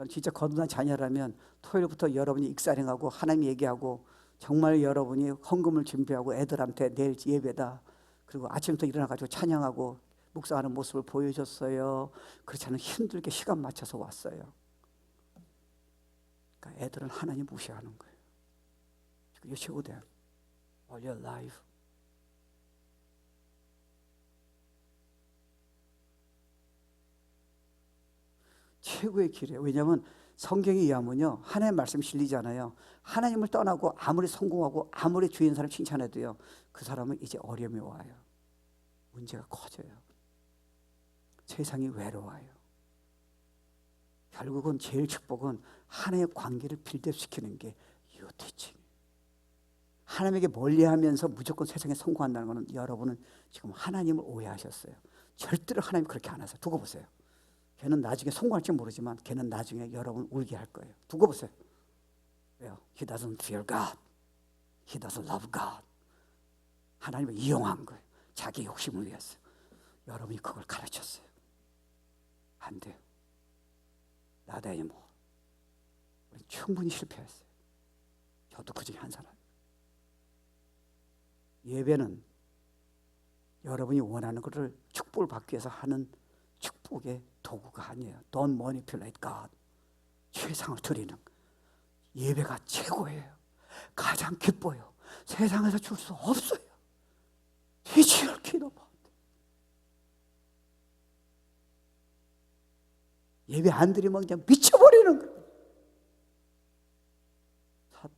Speaker 1: 진짜 거듭난 자녀라면 토요일부터 여러분이 익사링하고 하나님 얘기하고 정말 여러분이 헌금을 준비하고 애들한테 내일 예배다. 그리고 아침부터 일어나가지고 찬양하고 묵상하는 모습을 보여줬어요. 그렇지 않으면 힘들게 시간 맞춰서 왔어요. 그러니까 애들은 하나님 무시하는 거예요. You show them all your life. 최고의 길이에요. 왜냐하면 성경에 의하면요, 하나님의 말씀이 실리잖아요. 하나님을 떠나고 아무리 성공하고 아무리 주위 있는 사람 칭찬해도요, 그 사람은 이제 어려움이 와요. 문제가 커져요. 세상이 외로워요. 결국은 제일 축복은 하나님의 관계를 빌드업시키는 게 유티칭. 하나님에게 멀리하면서 무조건 세상에 성공한다는 것은 여러분은 지금 하나님을 오해하셨어요. 절대로 하나님 그렇게 안 하세요. 두고 보세요. 걔는 나중에 성공할지 모르지만 걔는 나중에 여러분 울게 할 거예요. 두고 보세요. 왜요? He doesn't fear God. He doesn't love God. 하나님을 이용한 거예요. 자기 욕심을 위해서. 여러분이 그걸 가르쳤어요. 안 돼요. Not anymore. 우리 충분히 실패했어요. 저도 그 중에 한 사람. 예배는 여러분이 원하는 것을 축복을 받기 위해서 하는 축복의 도구가 아니에요. Don't manipulate God. 세상을 드리는 예배가 최고예요. 가장 기뻐요. 세상에서 줄 수 없어요. 뒤치를 기도봐. 예배 안 드리면 그냥 미쳐버리는 거예요.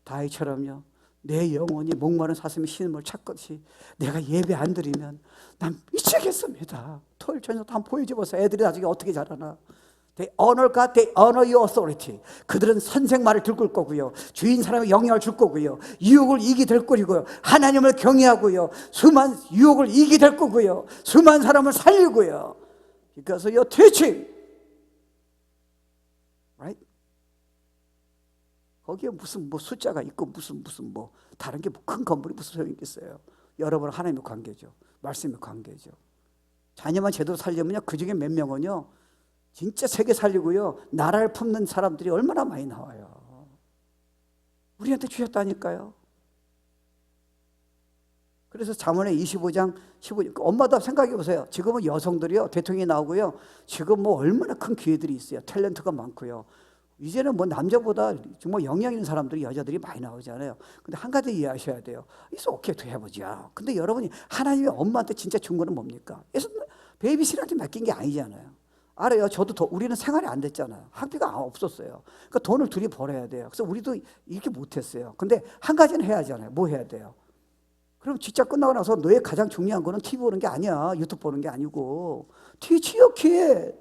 Speaker 1: 다윗처럼요. 내 영혼이 목마른 사슴이 신음을 찾듯이 내가 예배 안 드리면 난 미치겠습니다. 토요일 저녁 한번 보여줘보세요. 애들이 나중에 어떻게 자라나. They honor God, they honor your authority. 그들은 선생 말을 들을 거고요. 주인 사람의 영향을 줄 거고요. 유혹을 이기게 될 거고요. 하나님을 경외하고요. 수많은 유혹을 이기게 될 거고요. 수많은 사람을 살리고요. Because you're teaching. Right? 거기에 무슨 뭐 숫자가 있고 무슨 뭐 다른 게 큰 건물이 무슨 소용이 있겠어요. 여러분 하나님의 관계죠. 말씀의 관계죠. 자녀만 제대로 살려면요. 그중에 몇 명은요. 진짜 세계 살리고요. 나라를 품는 사람들이 얼마나 많이 나와요. 우리한테 주셨다니까요. 그래서 잠언의 25장 15절 엄마도 생각해 보세요. 지금은 여성들이요. 대통령이 나오고요. 지금 뭐 얼마나 큰 기회들이 있어요. 탤런트가 많고요. 이제는 뭐 남자보다 정말 영향 있는 사람들이 여자들이 많이 나오잖아요. 근데 한 가지 이해하셔야 돼요. It's okay to 해보자. 근데 여러분이 하나님이 엄마한테 진짜 준 거는 뭡니까? 그래서 베이비시한테 맡긴 게 아니잖아요. 알아요. 저도 우리는 생활이 안 됐잖아요. 학비가 없었어요. 그러니까 돈을 둘이 벌어야 돼요. 그래서 우리도 이렇게 못했어요. 근데 한 가지는 해야 하잖아요. 뭐 해야 돼요? 그럼 직장 끝나고 나서 너의 가장 중요한 거는 TV 보는 게 아니야. 유튜브 보는 게 아니고 Teach your kid.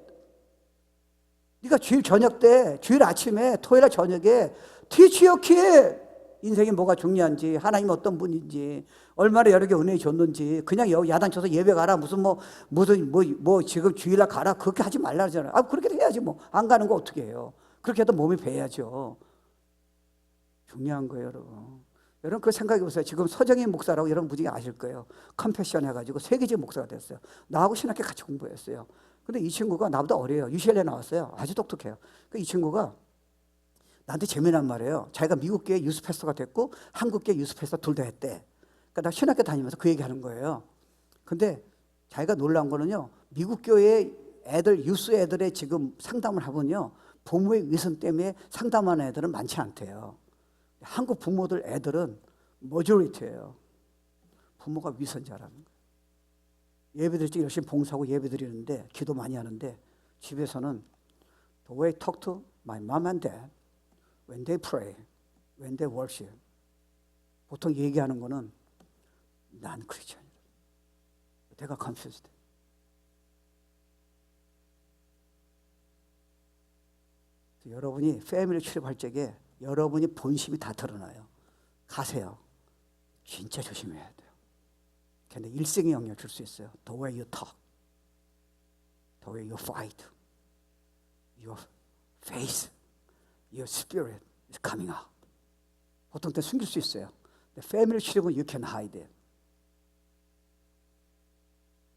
Speaker 1: 네가 주일 저녁 때, 주일 아침에, 토요일 저녁에 Teach your kid. 인생이 뭐가 중요한지, 하나님 어떤 분인지, 얼마나 여러 개 은혜 줬는지, 그냥 야단쳐서 예배 가라, 무슨 지금 주일날 가라, 그렇게 하지 말라 그러잖아요. 그렇게 해야지 뭐. 안 가는 거 어떻게 해요? 그렇게 해도 몸이 배야죠. 중요한 거예요, 여러분. 여러분, 그거 생각해 보세요. 지금 서정인 목사라고 여러분 무지개 아실 거예요. 컴패션 해가지고 세계적 목사가 됐어요. 나하고 신학교 같이 공부했어요. 근데 이 친구가 나보다 어려요. UCLA 나왔어요. 아주 똑똑해요. 이 친구가 나한테 재미난 말이에요. 자기가 미국 교회 유스 패스터가 됐고 한국 교회 유스 패스터 둘 다 했대. 그러니까 나 신학교 다니면서 그 얘기하는 거예요. 근데 자기가 놀라운 거는요. 미국 교회 애들 유스 애들의 지금 상담을 하면요. 부모의 위선 때문에 상담하는 애들은 많지 않대요. 한국 부모들 애들은 머저리티예요. 부모가 위선자라는 거예요. 예배 드릴 때 열심히 봉사하고 예배 드리는데 기도 많이 하는데 집에서는 the way I talk to my mom and dad when they pray, when they worship 보통 얘기하는 거는 난 크리스천이다. 내가 confused. 여러분이 패밀리 출입할 적에 여러분이 본심이 다 드러나요. 가세요. 진짜 조심해야 돼요. 근데 일생의 영향을 줄 수 있어요. The way you talk, the way you fight, your face, your spirit is coming out. 보통 때 숨길 수 있어요. 패밀리 출입은 you can hide it.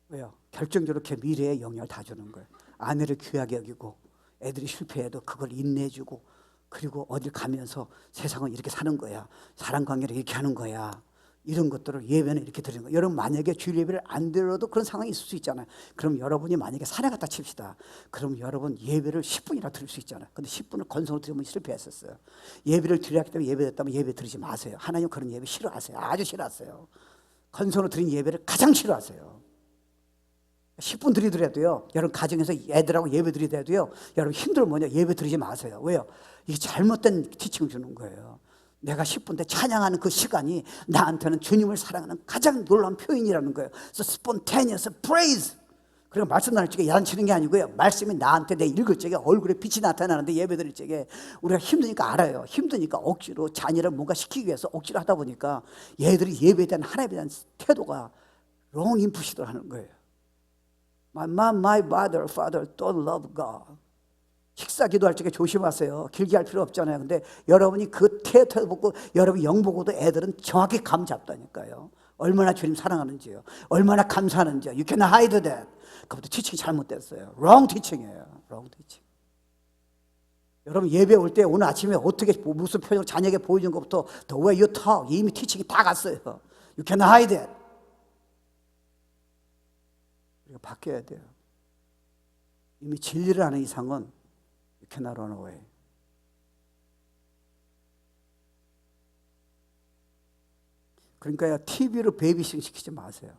Speaker 1: 왜요? 결정적으로 그 미래에 영향을 다 주는 거예요. 아내를 귀하게 여기고 애들이 실패해도 그걸 인내해주고 그리고 어딜 가면서 세상은 이렇게 사는 거야. 사람관계를 이렇게 하는 거야. 이런 것들을 예배는 이렇게 드리는 거예요. 여러분 만약에 주일 예배를 안 드려도 그런 상황이 있을 수 있잖아요. 그럼 여러분이 만약에 산에 갔다 칩시다. 그럼 여러분 예배를 10분이나 드릴 수 있잖아요. 근데 10분을 건성으로 드리면 실패했었어요. 예배를 드렸기 때문에 예배 드렸다면 예배 드리지 마세요. 하나님 그런 예배 싫어하세요. 아주 싫어하세요. 건성으로 드린 예배를 가장 싫어하세요. 10분 드리더라도요. 여러분 가정에서 애들하고 예배 드리더라도요. 여러분 힘들면 예배 드리지 마세요. 왜요? 이게 잘못된 티칭을 주는 거예요. 내가 10분 때 찬양하는 그 시간이 나한테는 주님을 사랑하는 가장 놀라운 표현이라는 거예요. 그래서 spontaneous praise. 그리고 말씀 나눌 적에 야단치는 게 아니고요. 말씀이 나한테 내 읽을 적에 얼굴에 빛이 나타나는데 예배 드릴 적에 우리가 힘드니까 알아요. 힘드니까 억지로 자녀를 뭔가 시키기 위해서 억지로 하다 보니까 얘들이 예배에 대한 하나님에 대한 태도가 wrong input을 하는 거예요. My mom, my mother, father don't love God. 식사 기도할 적에 조심하세요. 길게 할 필요 없잖아요. 근데 여러분이 그 태도 보고 여러분 영 보고도 애들은 정확히 감 잡다니까요. 얼마나 주님 사랑하는지요. 얼마나 감사하는지요. You can hide that. 그것도 티칭이 잘못됐어요. Wrong teaching이에요. Wrong teaching. 여러분 예배 올 때 오늘 아침에 어떻게 무슨 표정 자녀에게 보여준 것부터 The way you talk 이미 티칭이 다 갔어요. You can hide that. 우리가 바뀌어야 돼요. 이미 진리를 아는 이상은 you cannot run away. 그러니까 TV로 베이비싱 시키지 마세요.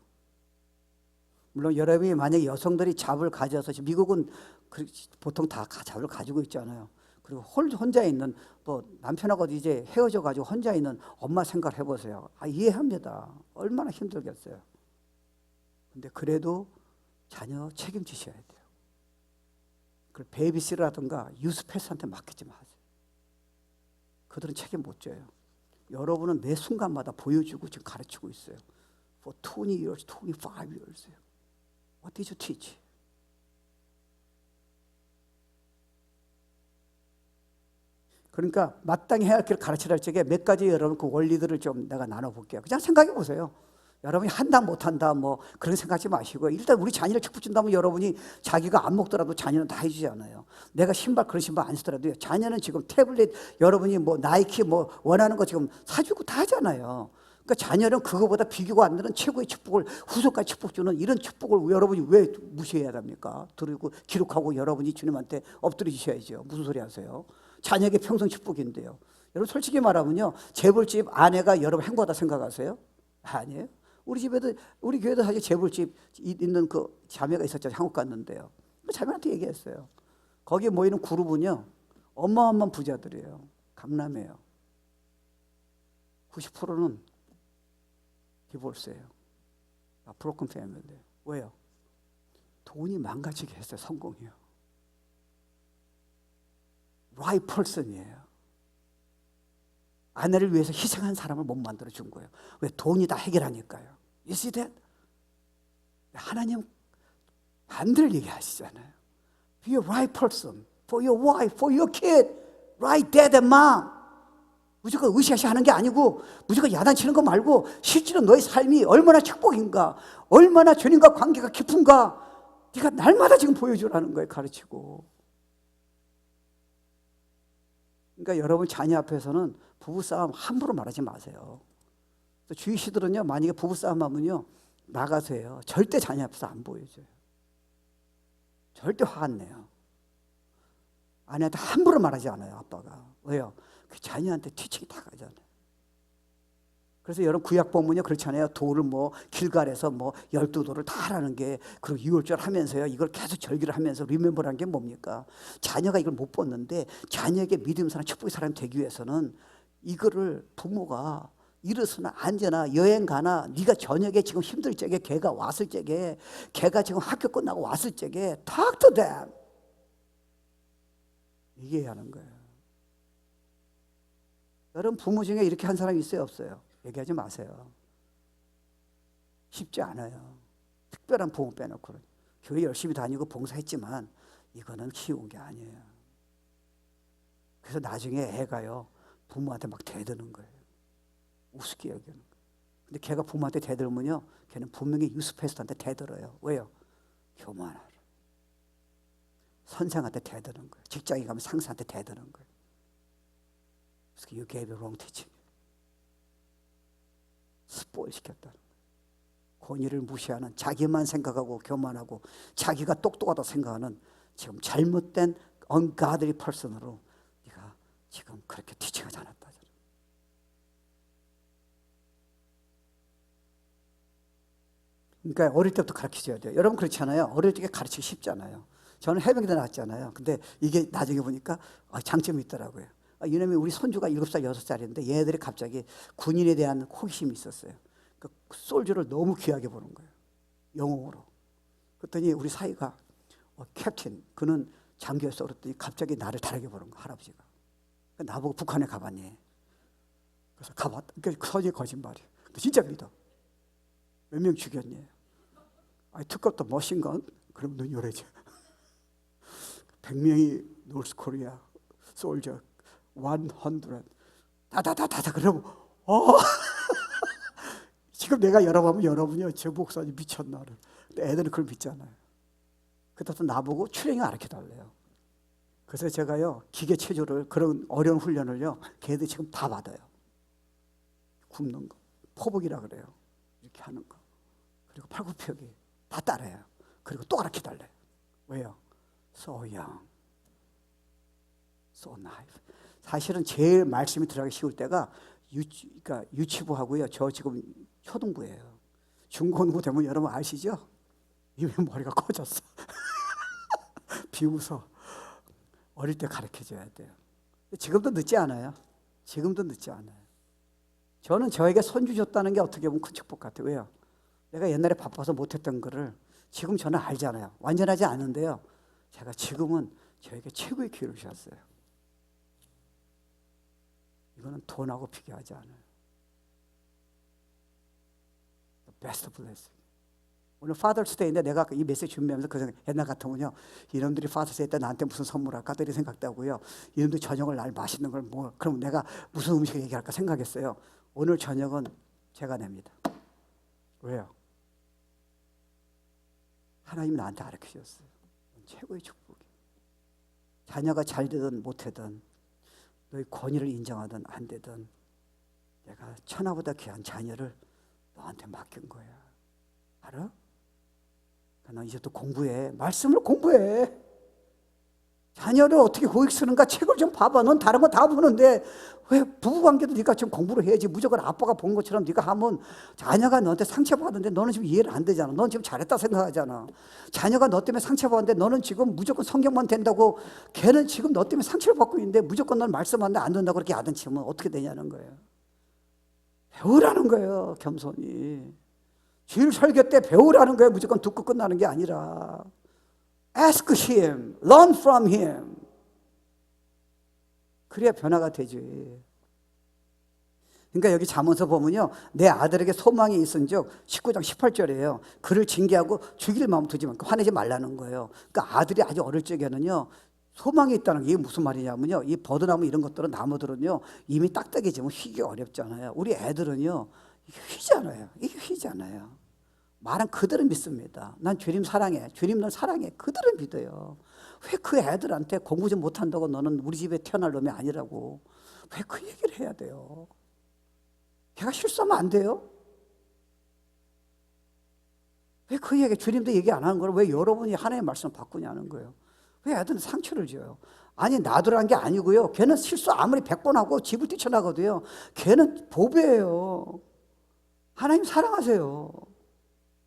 Speaker 1: 물론 여러분이 만약에 여성들이 잡을 가져서, 미국은 보통 다 잡을 가지고 있잖아요. 그리고 혼자 있는, 뭐 남편하고 이제 헤어져 가지고 혼자 있는 엄마 생각을 해보세요. 이해합니다. 얼마나 힘들겠어요. 근데 그래도 자녀 책임지셔야 돼요. 그 베이비시라든가 유스패스한테 맡기지 마세요. 그들은 책임 못 져요. 여러분은 매 순간마다 보여주고 지금 가르치고 있어요. For 20 years, 25 years. What did you teach? 그러니까 마땅히 해야 할 길을 가르치라 할 적에 몇 가지 여러분 그 원리들을 좀 내가 나눠볼게요. 그냥 생각해 보세요. 여러분이 한다 못한다 뭐 그런 생각하지 마시고, 일단 우리 자녀를 축복 준다면 여러분이 자기가 안 먹더라도 자녀는 다 해주잖아요. 내가 신발 그런 신발 안 쓰더라도 자녀는 지금 태블릿 여러분이 뭐 나이키 뭐 원하는 거 지금 사주고 다 하잖아요. 그러니까 자녀는 그거보다 비교가 안 되는 최고의 축복을, 후속까지 축복 주는 이런 축복을 여러분이 왜 무시해야 합니까? 들고 기록하고 여러분이 주님한테 엎드려 주셔야죠. 무슨 소리 하세요? 자녀에게 평생 축복인데요. 여러분 솔직히 말하면요, 재벌집 아내가 여러분 행복하다 생각하세요? 아니에요. 우리 집에도, 우리 교회도 사실 재벌집 있는 그 자매가 있었죠. 한국 갔는데요. 자매한테 얘기했어요. 거기에 모이는 그룹은요, 어마어마한 부자들이에요. 강남이에요. 90%는 디볼스예요. 브로큰 패밀리예요. 왜요? 돈이 망가지게 했어요. 성공이요. right person이에요. 아내를 위해서 희생한 사람을 못 만들어 준 거예요. 왜? 돈이 다 해결하니까요. You see that? 하나님 반대를 얘기하시잖아요. Be a right person for your wife, for your kid, right dad and mom. 무조건 으쌰으쌰 하는 게 아니고, 무조건 야단치는 거 말고, 실제로 너의 삶이 얼마나 축복인가, 얼마나 주님과 관계가 깊은가, 네가 날마다 지금 보여주라는 거예요. 가르치고. 그러니까 여러분 자녀 앞에서는 부부싸움 함부로 말하지 마세요. 주의시들은요, 만약에 부부싸움 하면요, 나가서 해요. 절대 자녀 앞에서 안 보여줘요. 절대 화 안 내요. 아내한테 함부로 말하지 않아요. 아빠가. 왜요? 그 자녀한테 티칭이 다 가잖아요. 그래서 여러분 구약 보면요, 그렇잖아요. 돌을 뭐 길갈에서 뭐 12돌을 다 하라는 게, 그리고 유월절 하면서요, 이걸 계속 절기를 하면서 리멤버라는 게 뭡니까? 자녀가 이걸 못 봤는데 자녀에게 믿음 사람, 축복의 사람이 되기 위해서는 이거를 부모가 일어서나 앉아나 여행 가나, 네가 저녁에 지금 힘들 적에 걔가 왔을 적에, 걔가 지금 학교 끝나고 왔을 적에 talk to them. 얘기해야 하는 거예요. 여러분 부모 중에 이렇게 한 사람이 있어요, 없어요? 얘기하지 마세요. 쉽지 않아요. 특별한 부모 빼놓고는. 교회 열심히 다니고 봉사했지만 이거는 쉬운 게 아니에요. 그래서 나중에 애가요, 부모한테 막 대드는 거예요. 우습게 여기는 거예요. 근데 걔가 부모한테 대들면요, 걔는 분명히 유스패스트한테 대들어요. 왜요? 교만하라. 선생한테 대드는 거예요. 직장에 가면 상사한테 대드는 거예요. 그래서 you gave a wrong teaching. 스포일 시켰다는 거예요. 권위를 무시하는, 자기만 생각하고 교만하고 자기가 똑똑하다 생각하는 지금 잘못된 ungodly person으로 네가 지금 그렇게 티칭하지 않았다. 그러니까 어릴 때부터 가르치셔야 돼요. 여러분 그렇잖아요. 어릴 때 가르치기 쉽잖아요. 저는 해병대 나왔잖아요. 근데 이게 나중에 보니까 장점이 있더라고요. 이놈이 우리 손주가 7살, 6살인데 얘네들이 갑자기 군인에 대한 호기심이 있었어요. 그 솔저를 너무 귀하게 보는 거예요. 영웅으로. 그랬더니 우리 사이가 캡틴, 그는 장교였어. 그랬더니 갑자기 나를 다르게 보는 거야, 할아버지가. 나보고 북한에 가봤니? 그래서 가봤다. 그러니까 선이 거짓말이에요. 진짜 믿어. 몇 명 죽였니? I took up the machine gun. 그럼 눈 요래져. 100명이 노스 코리아 솔저 100 다다다다다 그러면 지금 내가 여러분 여러분이요, 저 목사님 미쳤나를. 근데 애들은 그걸 믿잖아요. 그때부터 나보고 출행을 가르쳐달래요. 그래서 제가요, 기계 체조를, 그런 어려운 훈련을요, 걔들 지금 다 받아요. 굽는 거, 포복이라 그래요. 이렇게 하는 거. 그리고 팔굽혀펴기 다 따라해요. 그리고 또 가르쳐달래요. 왜요? So young, so naive. 사실은 제일 말씀이 들어가기 쉬울 때가 그러니까 유치부하고요. 저 지금 초등부예요. 중고등부 되면 여러분 아시죠? 이미 머리가 커졌어. 비웃어. 어릴 때 가르쳐줘야 돼요. 지금도 늦지 않아요. 지금도 늦지 않아요. 저는 저에게 손주 줬다는 게 어떻게 보면 큰 축복 같아요. 왜요? 내가 옛날에 바빠서 못했던 거를 지금 저는 알잖아요. 완전하지 않은데요. 제가 지금은 저에게 최고의 기회를 주셨어요. 이거는 돈하고 비교하지 않아요. The best blessing. 오늘 Father's Day인데 내가 이 메시지 준비하면서 그 생각, 옛날 같으면요, 이놈들이 Father's Day 때 나한테 무슨 선물할까 이런 생각도 하고요, 이놈들 저녁을 날 맛있는 걸 뭐, 그럼 내가 무슨 음식을 얘기할까 생각했어요. 오늘 저녁은 제가 냅니다. 왜요? 하나님이 나한테 가르쳐 주셨어요. 최고의 축복이에요. 자녀가 잘 되든 못하든, 너의 권위를 인정하든 안 되든, 내가 천하보다 귀한 자녀를 너한테 맡긴 거야. 알아? 너 이제부터 공부해. 말씀을 공부해. 자녀를 어떻게 교육 쓰는가 책을 좀 봐봐. 넌 다른 거 다 보는데 왜 부부관계도 네가 좀 공부를 해야지. 무조건 아빠가 본 것처럼 네가 하면 자녀가 너한테 상처받는데 너는 지금 이해를 안 되잖아. 넌 지금 잘했다 생각하잖아. 자녀가 너 때문에 상처받는데 너는 지금 무조건 성경만 된다고, 걔는 지금 너 때문에 상처를 받고 있는데 무조건 넌 말씀하는데 안 된다고 그렇게 야단치면 어떻게 되냐는 거예요. 배우라는 거예요. 겸손히. 주일 설교 때 배우라는 거예요. 무조건 듣고 끝나는 게 아니라 Ask him, learn from him. 그래야 변화가 되지. 그러니까 여기 잠언서 보면요, 내 아들에게 소망이 있은즉 19장 18절이에요. 그를 징계하고 죽일 마음 두지 말고 화내지 말라는 거예요. 그러니까 아들이 아주 어릴 적에는요, 소망이 있다는 게 이게 무슨 말이냐면요, 이 버드나무 이런 것들은, 나무들은요 이미 딱딱해지면 휘기 어렵잖아요. 우리 애들은요 이게 휘잖아요. 이게 휘잖아요. 말은 그들은 믿습니다. 난 주님 사랑해. 주님 널 사랑해. 그들은 믿어요. 왜 그 애들한테 공부 좀 못한다고 너는 우리 집에 태어날 놈이 아니라고 왜 그 얘기를 해야 돼요? 걔가 실수하면 안 돼요? 왜 그 얘기, 주님도 얘기 안 하는 걸 왜 여러분이 하나님의 말씀을 바꾸냐는 거예요. 왜 애들은 상처를 줘요? 아니, 놔두라는 게 아니고요, 걔는 실수 아무리 100번 하고 집을 뛰쳐나가도요, 걔는 보배예요. 하나님 사랑하세요.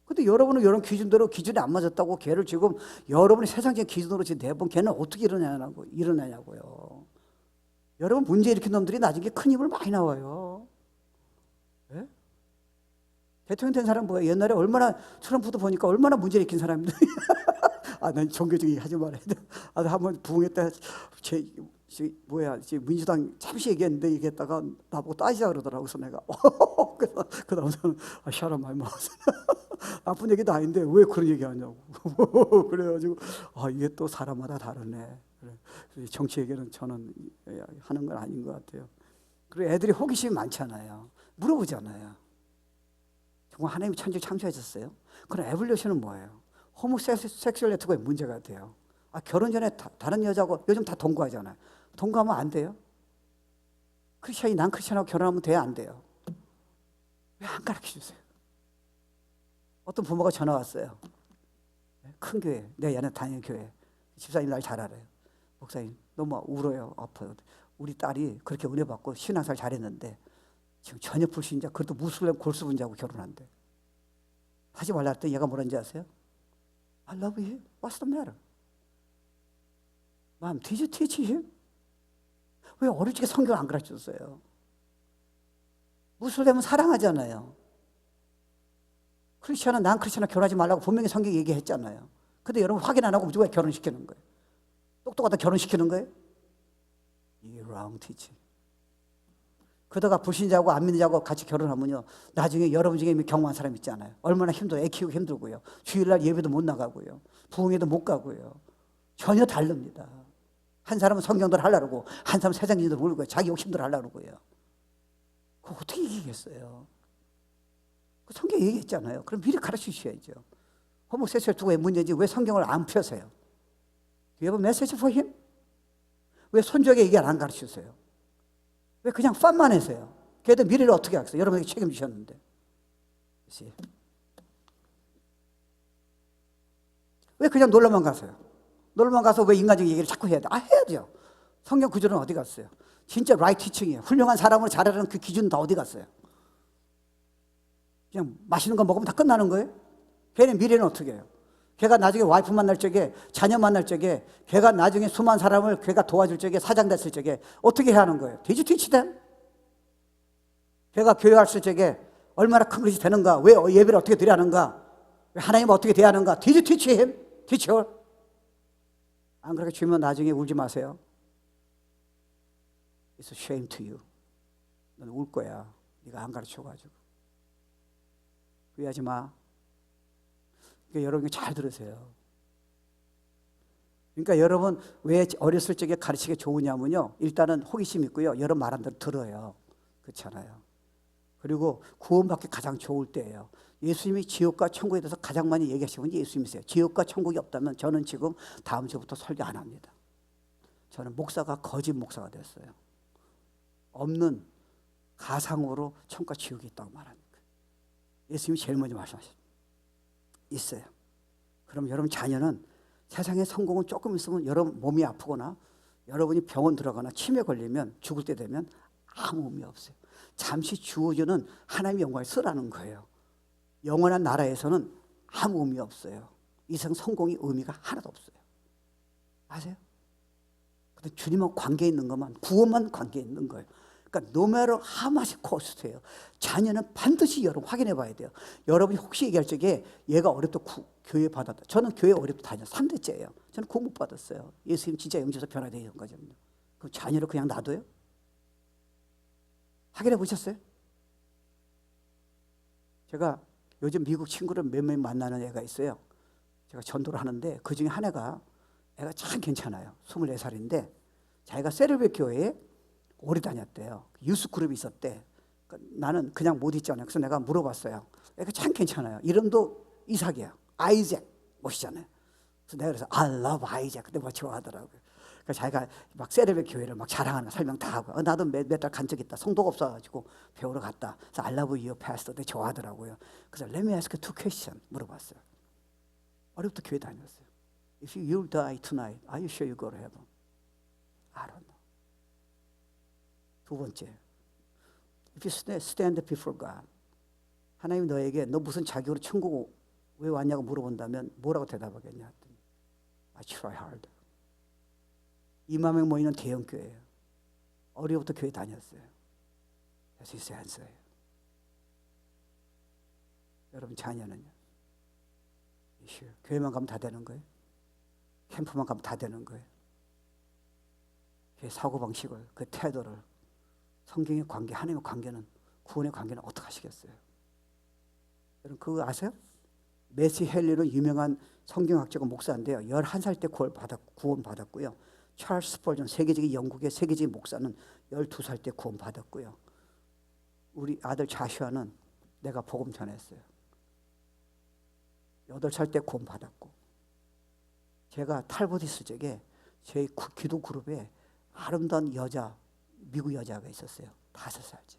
Speaker 1: 근데 여러분은 이런 기준대로 기준이 안 맞았다고 걔를 지금 여러분이 세상적인 기준으로 지금 내본 걔는 어떻게 일어나냐고요. 여러분 문제 일으킨 놈들이 나중에 큰 힘을 많이 나와요. 네? 대통령 된 사람 뭐야? 옛날에 얼마나 트럼프도 보니까 얼마나 문제 일으킨 사람인데. 아, 난 종교적인 하지 말아야 돼. 아, 한번 부흥했다. 민주당 잠시 얘기했는데 얘기했다가 나보고 따지자 그러더라고. 그래서 내가 그래서 그다음부터는 샤라 마이 마우스. 나쁜 얘기도 아닌데 왜 그런 얘기하냐고. 그래가지고 이게 또 사람마다 다르네. 그래. 정치 얘기는 저는 하는 건 아닌 것 같아요. 그리고 애들이 호기심이 많잖아요. 물어보잖아요. 정말 하나님이 천지 창조하셨어요? 그럼 에볼루션은 뭐예요? 호모섹슈얼 네트워크에 문제가 돼요. 결혼 전에 다른 여자하고 요즘 다 동거하잖아요. 동거하면 안 돼요? 크리스천이 난 크리스천하고 결혼하면 돼요? 안 돼요? 왜 안 가르쳐 주세요? 어떤 부모가 전화 왔어요. 큰 교회, 내가 얘네 다니는 교회. 집사님 날 잘 알아요. 목사님 너무 울어요. 아파요. 우리 딸이 그렇게 은혜 받고 신앙생활 잘했는데 지금 전혀 불신자, 그래도 무슬림 골수분자하고 결혼한대. 하지 말라 했더니 얘가 뭐라는지 아세요? I love him. What's the matter? Mom, did you teach him? 왜 어릴 적에 성경 안 가르쳐줬어요? 무슬림은 사랑하잖아요. 크리스천은 난 크리스천하고 결혼하지 말라고 분명히 성경에 얘기했잖아요. 근데 여러분 확인 안 하고 무조건 결혼시키는 거예요. 똑똑하다 결혼시키는 거예요? 이게 wrong teaching. 그러다가 불신자하고 안 믿는 자하고 같이 결혼하면요, 나중에 여러분 중에 경험한 사람 있잖아요. 얼마나 애 키우고 힘들고요. 주일날 예배도 못 나가고요. 부흥회도 못 가고요. 전혀 다릅니다. 한 사람은 성경대로 하려고 그러고 한 사람은 세상 일대로 울고요. 자기 욕심대로 하려고 그러고요. 그거 어떻게 이기겠어요? 그 성경 얘기했잖아요. 그럼 미리 가르쳐 주셔야죠. 호모섹슈얼 두고의 문제인지 왜 성경을 안 펴세요? Do you have a message for him? 왜 손주에게 얘기를 안 가르쳐 주세요? 왜 그냥 빤만 해서요? 걔들 미래를 어떻게 하겠어요? 여러분에게 책임지셨는데. 왜 그냥 놀러만 가세요? 놀러만 가서 왜 인간적인 얘기를 자꾸 해야 돼? 해야죠. 성경 구조는 어디 갔어요? 진짜 라이트 티칭이에요. 훌륭한 사람을 자라는 그 기준은 다 어디 갔어요? 그냥 맛있는 거 먹으면 다 끝나는 거예요? 걔네 미래는 어떻게 해요? 걔가 나중에 와이프 만날 적에, 자녀 만날 적에, 걔가 나중에 수많은 사람을 걔가 도와줄 적에, 사장 됐을 적에 어떻게 해야 하는 거예요? Did you teach them? 걔가 교회했을 적에 얼마나 큰 것이 되는가? 왜 예배를 어떻게 드려야 하는가? 왜 하나님을 어떻게 대해야 하는가? Did you teach him? Teach her? 안 그렇게 주면 나중에 울지 마세요. It's a shame to you. 넌 울 거야. 네가 안 가르쳐가지고. 후회하지 마. 그러니까 여러분 잘 들으세요. 그러니까 여러분 왜 어렸을 적에 가르치기 좋으냐면요. 일단은 호기심 있고요. 여러분 말한 대로 들어요. 그렇잖아요. 그리고 구원받기 가장 좋을 때예요. 예수님이 지옥과 천국에 대해서 가장 많이 얘기하시는 분 예수님이세요. 지옥과 천국이 없다면 저는 지금 다음 주부터 설교 안 합니다. 저는 목사가 거짓 목사가 됐어요. 없는 가상으로 천국과 지옥이 있다고 말하니까. 예수님이 제일 먼저 말씀하셨어요. 있어요. 그럼 여러분 자녀는 세상에 성공은 조금 있으면 여러분 몸이 아프거나 여러분이 병원 들어가나 치매 걸리면 죽을 때 되면 아무 의미 없어요. 잠시 주어지는 하나님의 영광을 쓰라는 거예요. 영원한 나라에서는 아무 의미 없어요. 이 세상 성공이 의미가 하나도 없어요. 아세요? 근데 주님하고 관계 있는 것만, 구원만 관계 있는 거예요. 그러니까 no matter how much cost예요. 자녀는 반드시 여러분 확인해 봐야 돼요. 여러분이 혹시 얘기할 적에 얘가 어렵다 교회 받았다. 저는 교회 어렵다 다녀 3대째예요. 저는 구원 못 받았어요. 예수님 진짜 영접해서 변화되는 거죠. 그럼 자녀를 그냥 놔둬요? 확인해 보셨어요? 제가 요즘 미국 친구를 몇몇 만나는 애가 있어요. 제가 전도를 하는데 그 중에 한 애가 참 괜찮아요. 24살인데 자기가 세르베 교회에 오래 다녔대요. 유스 그룹이 있었대. 나는 그냥 못 있잖아요. 그래서 내가 물어봤어요. 애가 참 괜찮아요. 이름도 이삭이야. 아이잭 멋있잖아요. 그래서 내가 그래서 I love 아이잭. 근데 뭐 좋아하더라고요. 그러니까 자기가 막 세르베 교회를 막 자랑하는 설명 다 하고 나도 몇 달 간 적 있다. 성도가 없어가지고 배우러 갔다. 그래서 I love your pastor. 되게 좋아하더라고요. 그래서 let me ask you two questions 물어봤어요. 어렵다 교회 다녔어요. If you die tonight, are you sure you go to heaven? I don't know. 두 번째, if you stand before God, 하나님 너에게 너 무슨 자격으로 천국 왜 왔냐고 물어본다면 뭐라고 대답하겠냐 했더니 I try hard. 2만 명 모이는 대형 교회예요. 어려부터 교회 다녔어요. That's his answer예요. 여러분 자녀는요? 교회만 가면 다 되는 거예요? 캠프만 가면 다 되는 거예요? 그 사고방식을, 그 태도를 성경의 관계, 하나님의 관계는, 구원의 관계는 어떻게 하시겠어요? 여러분 그거 아세요? 메시 헨리는 유명한 성경학자가 목사인데요. 11살 때 구원 받았고요. 찰스 스펄전 세계적인 영국의 세계적인 목사는 12살 때 구원 받았고요. 우리 아들 자슈아는 내가 복음 전했어요. 8살 때 구원 받았고, 제가 탈봇 있을 적에 제 기도 그룹에 아름다운 여자, 미국 여자가 있었어요. 5살째.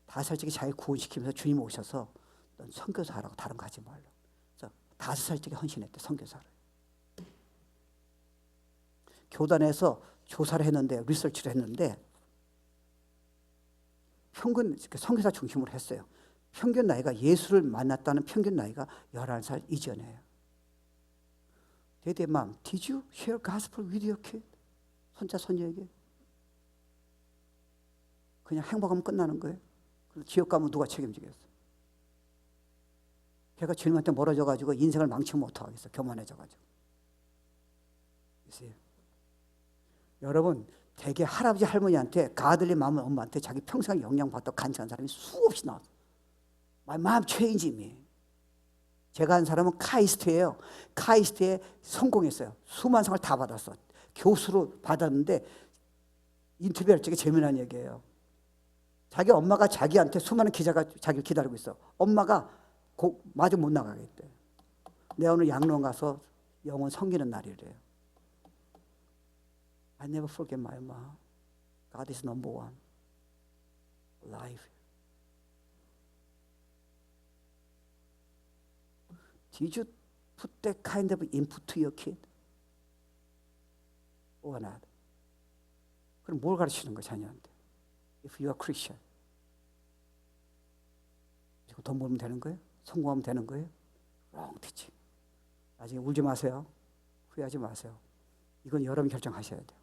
Speaker 1: 5살째 자기 구원시키면서 주님 오셔서 넌 선교사 하라고 다른 거 하지 말라. 그래서 5살째 헌신했대, 선교사를. 교단에서 조사를 했는데, 리서치를 했는데 평균 선교사 중심으로 했어요. 평균 나이가 예수를 만났다는 평균 나이가 11살 이전이에요. Did mom, did you share gospel with your kid? 손자 손녀에게. 그냥 행복하면 끝나는 거예요. 지옥 가면 누가 책임지겠어? 걔가 주님한테 멀어져가지고 인생을 망치면 어떡하겠어? 교만해져가지고. 있어요. 여러분 대개 할아버지 할머니한테 가들리 마음 엄마한테 자기 평생 영향받다 간증한 사람이 수없이 나왔어. My mom changed me. 제가 한 사람은 카이스트예요. 카이스트에 성공했어요. 수많은 상을 다 받았어. 교수로 받았는데 인터뷰할 적에 재미난 얘기예요. 자기 엄마가 자기한테 수많은 기자가 자기를 기다리고 있어. 엄마가 마저 못 나가겠대. 내가 오늘 양로원 가서 영혼 섬기는 날이래요. I never forget my mom. God is number one. Life. Did you put that kind of input to your kid? Or not? 그럼 뭘 가르치는 거야, 자녀한테? If you are Christian. 돈 벌면 되는 거예요? 성공하면 되는 거예요? wrong teaching. 나중에 울지 마세요. 후회하지 마세요. 이건 여러분이 결정하셔야 돼요.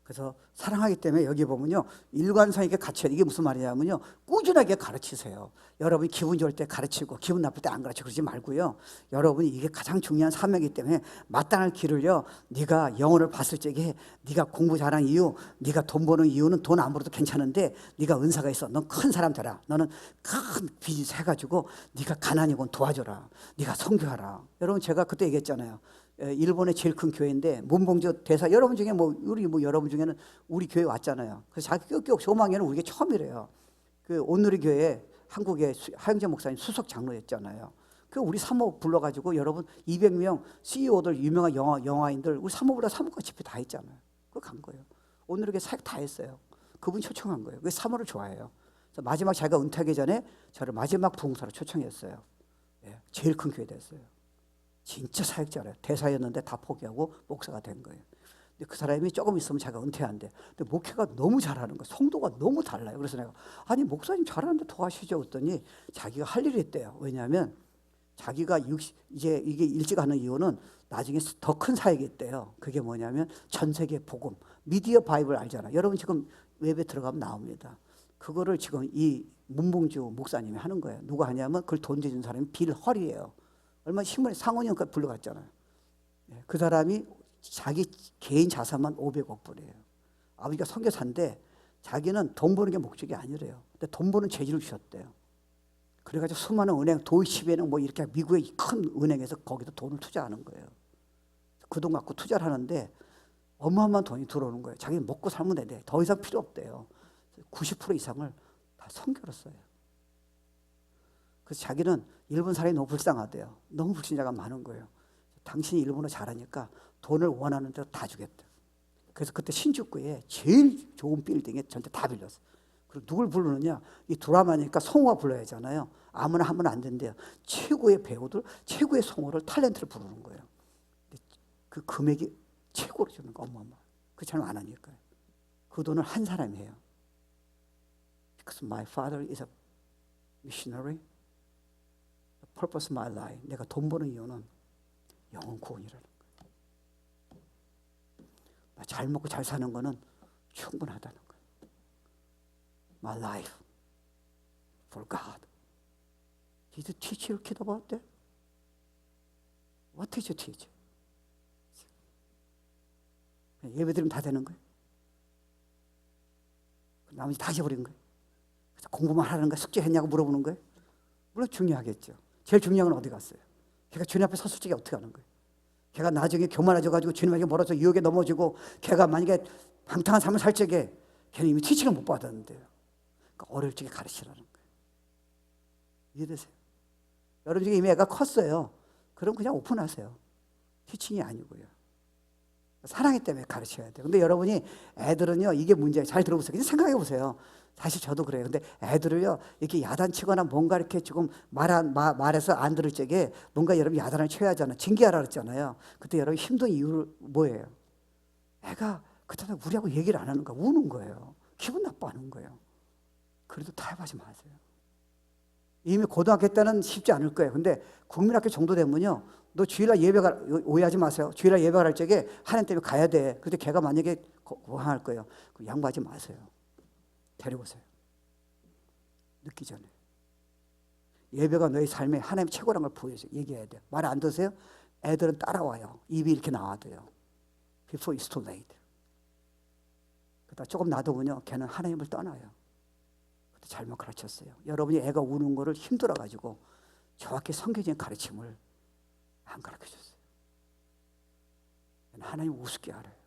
Speaker 1: 그래서 사랑하기 때문에 여기 보면요, 일관성 있게 가르쳐야 돼. 이게 무슨 말이냐면요, 꾸준하게 가르치세요. 여러분이 기분 좋을 때 가르치고 기분 나쁠 때 안 가르치고 그러지 말고요. 여러분이 이게 가장 중요한 사명이기 때문에 마땅할 길을요, 네가 영혼을 봤을 적에 네가 공부 잘한 이유, 네가 돈 버는 이유는 돈 안 벌어도 괜찮은데 네가 은사가 있어. 넌 큰 사람 되라. 너는 큰 비즈니스 해가지고 네가 가난이건 도와줘라. 네가 선교하라. 여러분, 제가 그때 얘기했잖아요. 일본의 제일 큰 교회인데 문봉주 대사, 여러분 중에 우리 여러분 중에는 우리 교회 왔잖아요. 그래서 자기 껴 조망에는 우리가 처음이래요. 그 온누리 교회 한국의 하영재 목사님 수석 장로였잖아요. 그 우리 사모 불러가지고 여러분 200명 CEO들, 유명한 영화인들 우리 사모보다 사모가 집회 다 했잖아요. 그거 간 거예요. 온누리 교회 사역 다 했어요. 그분 초청한 거예요. 그 사모를 좋아해요. 그래서 마지막 자기가 은퇴하기 전에 저를 마지막 부흥사로 초청했어요. 예, 제일 큰 교회 됐어요. 진짜 사역자래요. 대사였는데 다 포기하고 목사가 된 거예요. 근데 그 사람이 조금 있으면 자기가 은퇴한대. 근데 목회가 너무 잘하는 거예요. 성도가 너무 달라요. 그래서 내가 아니 목사님 잘하는데 더 하시죠 했더니 자기가 할 일이 있대요. 왜냐하면 자기가 이제 이게 일찍 하는 이유는 나중에 더 큰 사역이 있대요. 그게 뭐냐면 전 세계 복음, 미디어 바이블 알잖아요. 여러분 지금 웹에 들어가면 나옵니다. 그거를 지금 이 문봉주 목사님이 하는 거예요. 누가 하냐면 그걸 돈 대준 사람이 빌 헐이에요. 얼마 신문에 상원의원까지 불러갔잖아요. 그 사람이 자기 개인 자산만 500억 불이에요. 아버지가 선교사인데 자기는 돈 버는 게 목적이 아니래요. 근데 돈 버는 재주를 주셨대요. 그래가지고 수많은 은행, 도이치베는 뭐 이렇게 미국의 큰 은행에서 거기다 돈을 투자하는 거예요. 그 돈 갖고 투자를 하는데 어마어마한 돈이 들어오는 거예요. 자기는 먹고 살면 되는데 더 이상 필요 없대요. 90% 이상을 다 선교로 써요. 그래서 자기는 일본 사람이 너무 불쌍하대요. 너무 불신자가 많은 거예요. 당신이 일본어 잘하니까 돈을 원하는 대로 다 주겠다. 그래서 그때 신주쿠에 제일 좋은 빌딩에 전체 다 빌렸어. 그리고 누굴 부르느냐? 이 드라마니까 성우가 불러야 하잖아요. 아무나 하면 안 된대요. 최고의 배우들, 최고의 성우를, 탤런트를 부르는 거예요. 그 금액이 최고로 주는 거 어마어마. 그처럼 안 하니까요. 그 돈을 한 사람이 해요. Because my father is a missionary. The purpose of my life. 내가 돈 버는 이유는 영혼 구원이라는 거예요. 나 잘 먹고 잘 사는 거는 충분하다는 거예요. My life for God. Did you teach your kid about that? What did you teach? 예배 드리면 다 되는 거예요. 나머지 다 잊어버린 거예요. 그래서 공부만 하는 거예요. 숙제했냐고 물어보는 거예요. 물론 중요하겠죠. 제일 중요한 건 어디 갔어요? 걔가 주님 앞에 섰을 적에 어떻게 하는 거예요? 걔가 나중에 교만해져가지고 주님에게 멀어서 유혹에 넘어지고 걔가 만약에 방탕한 삶을 살 적에 걔는 이미 티칭을 못 받았는데요. 그러니까 어릴 적에 가르치라는 거예요. 이해되세요? 여러분 중에 이미 애가 컸어요. 그럼 그냥 오픈하세요. 티칭이 아니고요. 사랑이 때문에 가르쳐야 돼요. 근데 여러분이 애들은요, 이게 문제예요. 잘 들어보세요. 그냥 생각해 보세요. 사실 저도 그래요. 근데 애들을요, 이렇게 야단치거나 뭔가 이렇게 조금 말해서 안 들을 적에 뭔가 여러분 야단을 쳐야 하잖아요. 징계하라 그랬잖아요. 그때 여러분 힘든 이유는 뭐예요? 애가 그때는 우리하고 얘기를 안 하는 거야. 우는 거예요. 기분 나빠하는 거예요. 그래도 타협하지 마세요. 이미 고등학교 때는 쉽지 않을 거예요. 근데 국민학교 정도 되면요, 너 주일날 예배가, 오해하지 마세요. 주일날 예배가 할 적에 하나님 때문에 가야 돼. 근데 걔가 만약에 고항할 거예요. 그럼 양보하지 마세요. 데려오세요. 늦기 전에. 예배가 너의 삶의 하나님 최고란 걸 보여줘. 얘기해야 돼. 말 안 듣으세요? 애들은 따라와요. 입이 이렇게 나와도요. Before it's too late. 그러다 조금 놔두면요, 걔는 하나님을 떠나요. 그때 잘못 가르쳤어요. 여러분이 애가 우는 거를 힘들어가지고 정확히 성경적인 가르침을 안 가르쳐줬어요. 하나님 우습게 알아요.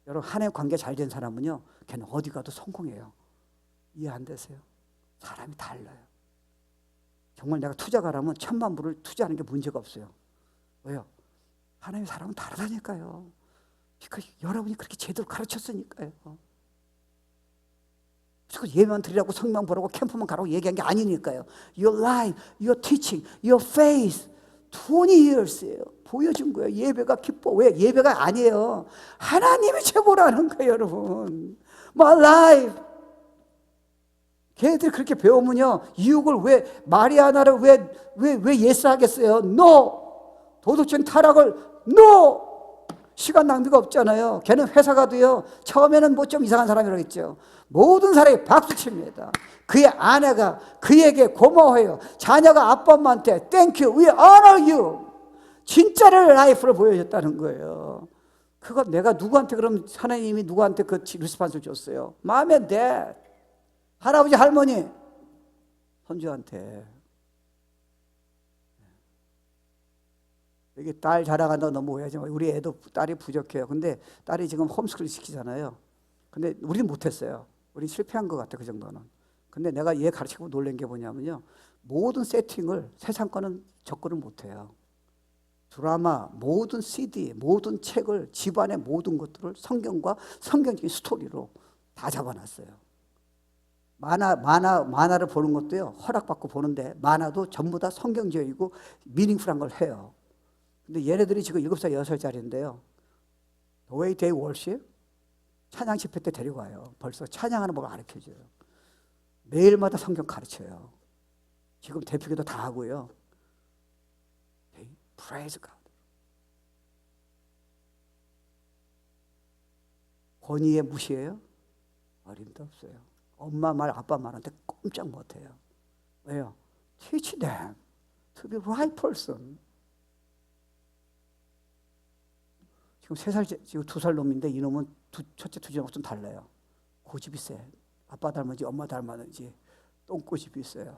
Speaker 1: 여러분, 하나님 관계 잘 된 사람은요, 걔는 어디 가도 성공해요. 이해 안 되세요? 사람이 달라요. 정말 내가 투자가라면 1,000만 불을 투자하는 게 문제가 없어요. 왜요? 하나님 사람은 다르다니까요. 그러니까 여러분이 그렇게 제대로 가르쳤으니까요. 예배만 드리라고 성경 보라고 캠프만 가라고 얘기한 게 아니니까요. Your life, your teaching, your faith 20 years예요. 보여준 거예요. 예배가 기뻐. 왜? 예배가 아니에요. 하나님이 최고라는 거예요, 여러분. My life. 걔네들이 그렇게 배우면요, 유혹을 왜, 마리아나를 왜 예스하겠어요? No! 도덕적인 타락을 No! 시간 낭비가 없잖아요. 걔는 회사 가도요, 처음에는 뭐 좀 이상한 사람이라고 했죠. 모든 사람이 박수칩니다. 그의 아내가 그에게 고마워해요. 자녀가 아빠 엄마한테 Thank you, we honor you. 진짜를 라이프를 보여줬다는 거예요. 그거 내가 누구한테 그럼 하나님이 누구한테 그 리스판스를 줬어요? 마음에 대 할아버지 할머니 손주한테. 여기 딸 자랑한다고 너무 오해하지 마. 우리 애도 딸이 부족해요. 근데 딸이 지금 홈스쿨 시키잖아요. 근데 우리는 못했어요. 우리 실패한 것 같아, 그 정도는. 근데 내가 얘 가르치고 놀란 게 뭐냐면요, 모든 세팅을 세상 거는 접근을 못해요. 드라마, 모든 CD, 모든 책을, 집안의 모든 것들을 성경과 성경적인 스토리로 다 잡아놨어요. 만화를 보는 것도요, 허락받고 보는데 만화도 전부 다 성경적이고 미닝풀한 걸 해요. 근데 얘네들이 지금 7살, 6살짜리인데요. The way they worship, 찬양 집회 때 데리고 와요. 벌써 찬양하는 법을 가르쳐줘요. 매일마다 성경 가르쳐요. 지금 대표기도 다 하고요. They praise God. 권위에 무시해요? 어림도 없어요. 엄마 말, 아빠 말한테 꼼짝 못해요. 왜요? Teach them to be right person. 지금 3살, 지금 2살 놈인데 이놈은 첫째, 둘째하고 좀 달라요. 고집이 세. 아빠 닮은지 엄마 닮았는지 똥고집이 있어요.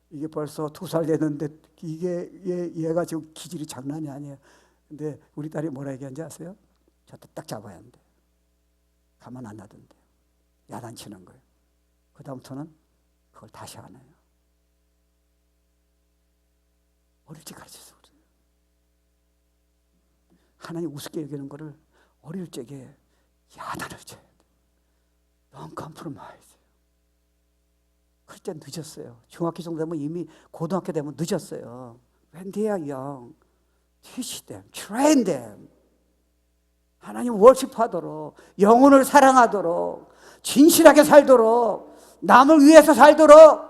Speaker 1: 이게 벌써 2살 됐는데 이게 얘가 지금 기질이 장난이 아니에요. 근데 우리 딸이 뭐라 얘기하는지 아세요? 저때 딱 잡아야 한대. 가만 안 놔둔대. 야단치는 거예요. 그 다음부터는 그걸 다시 안 해요. 어릴 적 가르쳐서 그래요. 하나님 우습게 여기는 거를 어릴 적에 야단을 쳐야 돼. Non compromise. 그럴 때 늦었어요. 중학교 정도 되면 이미 고등학교 되면 늦었어요. When they are young, teach them, train them. 하나님 월십하도록, 영혼을 사랑하도록, 진실하게 살도록, 남을 위해서 살도록,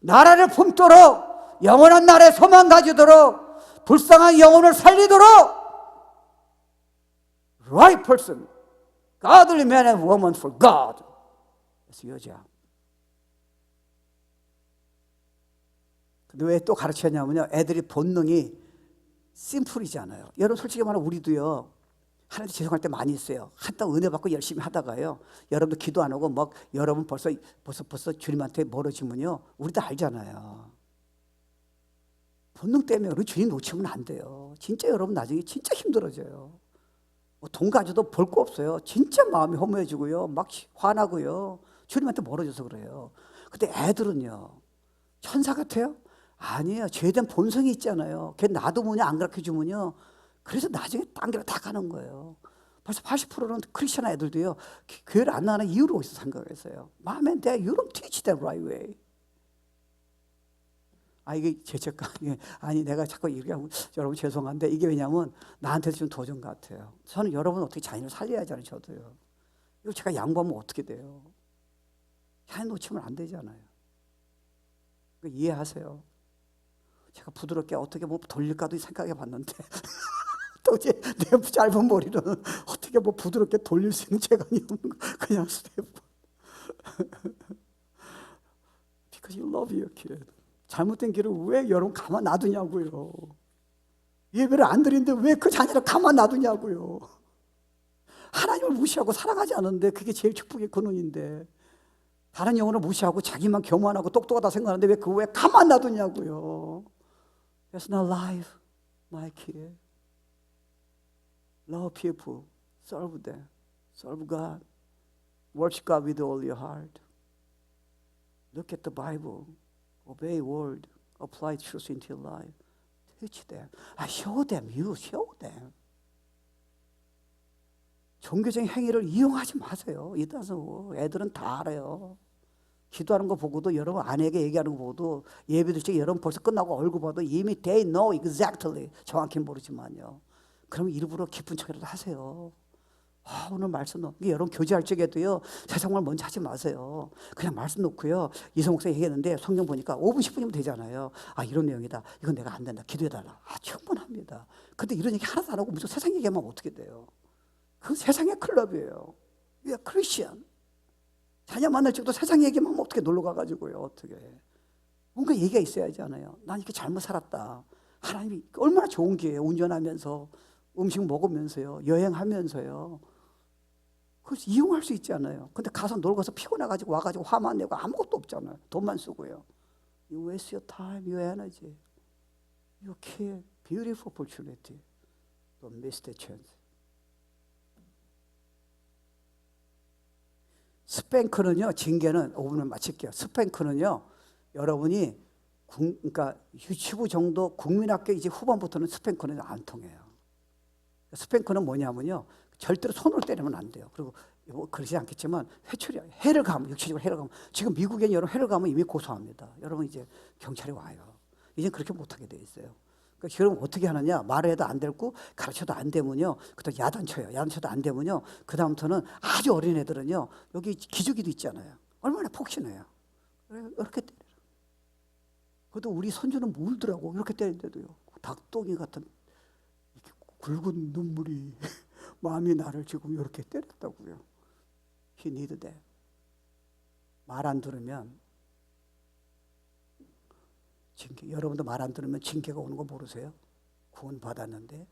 Speaker 1: 나라를 품도록, 영원한 나라에 소망 가지도록, 불쌍한 영혼을 살리도록, right person, godly man and woman for God. 그래서 여자. 근데 왜 또 가르쳤냐면요, 애들이 본능이 심플이잖아요. 여러분 솔직히 말하면 우리도요, 하나님께 죄송할 때 많이 있어요. 한땀 은혜 받고 열심히 하다가요, 여러분도 기도 안 하고 막 여러분 벌써 주님한테 멀어지면요, 우리도 알잖아요. 본능 때문에 우리 주님 놓치면 안 돼요. 진짜 여러분 나중에 진짜 힘들어져요. 뭐 돈 가져도 볼 거 없어요. 진짜 마음이 허무해지고요, 막 화나고요, 주님한테 멀어져서 그래요. 근데 애들은요, 천사 같아요? 아니에요. 죄된 본성이 있잖아요. 걔 놔두면요, 안 가르쳐주면요, 그래서 나중에 딴 길로 다 가는 거예요. 벌써 80%는 크리스천 애들도요, 교회를 안 나가는 이유로 생각했어요. 마음에 대 you don't teach the right way. 이게 죄책감. 아니 내가 자꾸 이렇게 하고, 여러분 죄송한데 이게 왜냐면 나한테도 좀 도전 같아요. 저는 여러분 어떻게 자녀를 살려야 하잖아요. 저도요. 이거 제가 양보하면 어떻게 돼요? 자녀 놓치면 안 되잖아요. 그러니까 이해하세요. 제가 부드럽게 어떻게 뭐 돌릴까도 생각해 봤는데 또 이제 내 짧은 머리는 어떻게 뭐 부드럽게 돌릴 수 있는 재간이 없는 거, 그냥 스텝. Because you love your kid. 잘못된 길을 왜 여러분 가만 놔두냐고요. 예배를 안 드리는데 왜 그 자녀를 가만 놔두냐고요. 하나님을 무시하고 사랑하지 않는데 그게 제일 축복의 근원인데, 다른 영혼을 무시하고 자기만 교만하고 똑똑하다 생각하는데 왜 그거 왜 가만 놔두냐고요. That's not life, my kid. Love people, serve them, serve God, worship God with all your heart. Look at the Bible, obey word, apply truth into your life. Teach them. Show them, you show them. 종교적인 행위를 이용하지 마세요. 이따서 애들은 다 알아요. 기도하는 거 보고도 여러분 아내에게 얘기하는 거 보고도 예배드릴 때 여러분 벌써 끝나고 얼굴 봐도 이미 they know exactly 정확히 모르지만요. 그럼 일부러 깊은 척이라도 하세요. 오늘 말씀 여러분 교제할 적에도요 세상말 먼저 하지 마세요. 그냥 말씀 놓고요 이성 목사 얘기했는데 성경 보니까 5분 10분이면 되잖아요. 이런 내용이다. 이건 내가 안 된다. 기도해달라. 충분합니다. 근데 이런 얘기 하나도 안 하고 무슨 세상 얘기하면 어떻게 돼요? 그 세상의 클럽이에요. We are Christian. 자녀 만날 적도 세상 얘기만 하면 어떻게 놀러 가가지고요. 어떻게 뭔가 얘기가 있어야지 않아요. 난 이렇게 잘못 살았다. 하나님이 얼마나 좋은 기회예요. 운전하면서 음식 먹으면서요. 여행하면서요. 그걸 이용할 수 있지 않아요. 근데 가서 놀고서 피곤해가지고 와가지고 화만 내고 아무것도 없잖아요. 돈만 쓰고요. You waste your time, your energy. You kill beautiful opportunity. Don't miss the chance. 스팽크는요, 징계는 5분을 마칠게요. 스팽크는요, 여러분이 그러니까 유치부 정도 국민학교 이제 후반부터는 스팽크는 안 통해요. 스팽크는 뭐냐면요, 절대로 손으로 때리면 안 돼요. 그리고 그러지 않겠지만 회초리, 해를 가면, 육체적으로 해를 가면, 지금 미국엔 여러분 해를 가면 이미 고소합니다. 여러분 이제 경찰이 와요. 이제 그렇게 못하게 돼 있어요. 그러니까 여러분 어떻게 하느냐, 말을 해도 안 되고 가르쳐도 안 되면요, 그다음 야단쳐요. 야단쳐도 안 되면요, 그 다음부터는 아주 어린 애들은요, 여기 기저귀도 있잖아요. 얼마나 폭신해요. 이렇게 때려요. 그래도 우리 손주는 울더라고. 이렇게 때리는데도요, 닭똥이 같은 이렇게 굵은 눈물이 마음이 나를 지금 이렇게 때렸다고요. He need that. 말 안 들으면 징계. 여러분도 말 안 들으면 징계가 오는 거 모르세요? 구원 받았는데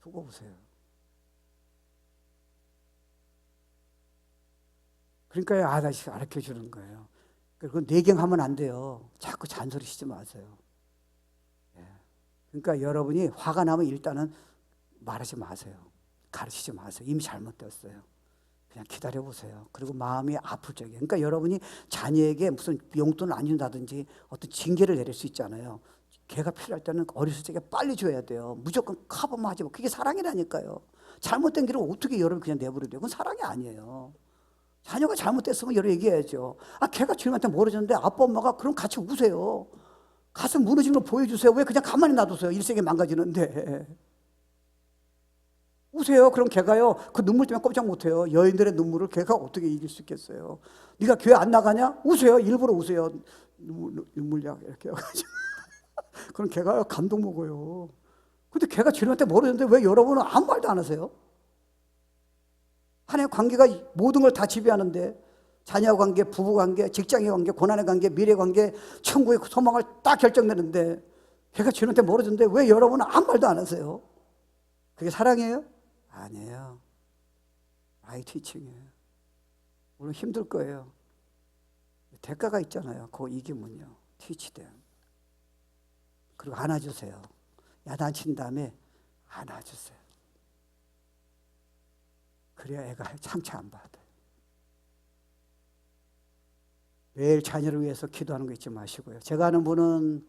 Speaker 1: 두고 보세요. 그러니까 아다시 가르쳐 주는 거예요. 그리고 내경하면 안 돼요. 자꾸 잔소리 치지 마세요. 그러니까 여러분이 화가 나면 일단은 말하지 마세요. 가르치지 마세요. 이미 잘못됐어요. 그냥 기다려보세요. 그리고 마음이 아플 적에. 그러니까 여러분이 자녀에게 무슨 용돈을 안 준다든지 어떤 징계를 내릴 수 있잖아요. 걔가 필요할 때는 어렸을 적에 빨리 줘야 돼요. 무조건 커버만 하지 마. 그게 사랑이라니까요. 잘못된 길을 어떻게 여러분 그냥 내버려둬요? 그건 사랑이 아니에요. 자녀가 잘못됐으면 여러 얘기해야죠. 걔가 주님한테 모르셨는데 아빠 엄마가 그럼 같이 우세요. 가슴 무너지는 걸 보여주세요. 왜 그냥 가만히 놔두세요? 일생이 망가지는데. 우세요. 그럼 걔가요, 그 눈물 때문에 꼼짝 못해요. 여인들의 눈물을 걔가 어떻게 이길 수 있겠어요? 네가 교회 안 나가냐? 우세요. 일부러 우세요. 눈물약 이렇게 해가지고. 그럼 걔가요, 감동 먹어요. 근데 걔가 주님한테 모르는데 왜 여러분은 아무 말도 안 하세요? 하나님의 관계가 모든 걸 다 지배하는데, 자녀 관계, 부부 관계, 직장의 관계, 고난의 관계, 미래 관계, 천국의 소망을 딱 결정내는데 걔가 주님한테 모르는데 왜 여러분은 아무 말도 안 하세요? 그게 사랑이에요? 아니에요. 아이 티칭이에요. 물론 힘들 거예요. 대가가 있잖아요. 그거 이기면요. 티치돼요. 그리고 안아주세요. 야단친 다음에 안아주세요. 그래야 애가 상처 안 받아요. 매일 자녀를 위해서 기도하는 거 잊지 마시고요. 제가 아는 분은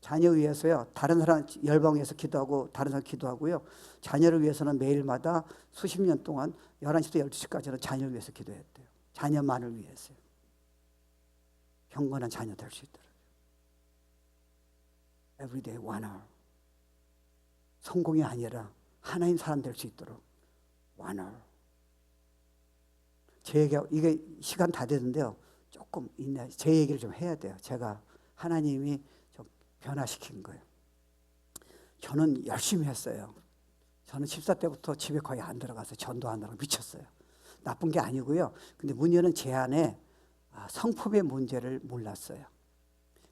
Speaker 1: 자녀 위해서요, 다른 사람 열방에서 기도하고 다른 사람 기도하고요, 자녀를 위해서는 매일마다 수십 년 동안 11시부터 12시까지는 자녀를 위해서 기도했대요. 자녀만을 위해서요. 경건한 자녀 될 수 있도록. Every day 1 hour. 성공이 아니라 하나님 사람 될 수 있도록 1 hour. 제 얘기, 이게 시간 다 됐는데요, 조금 제 얘기를 좀 해야 돼요. 제가 하나님이 변화시킨 거예요. 저는 열심히 했어요. 저는 14대부터 집에 거의 안 들어가서 전도하느라고 미쳤어요. 나쁜 게 아니고요. 근데 문제는 제 안에 성품의 문제를 몰랐어요.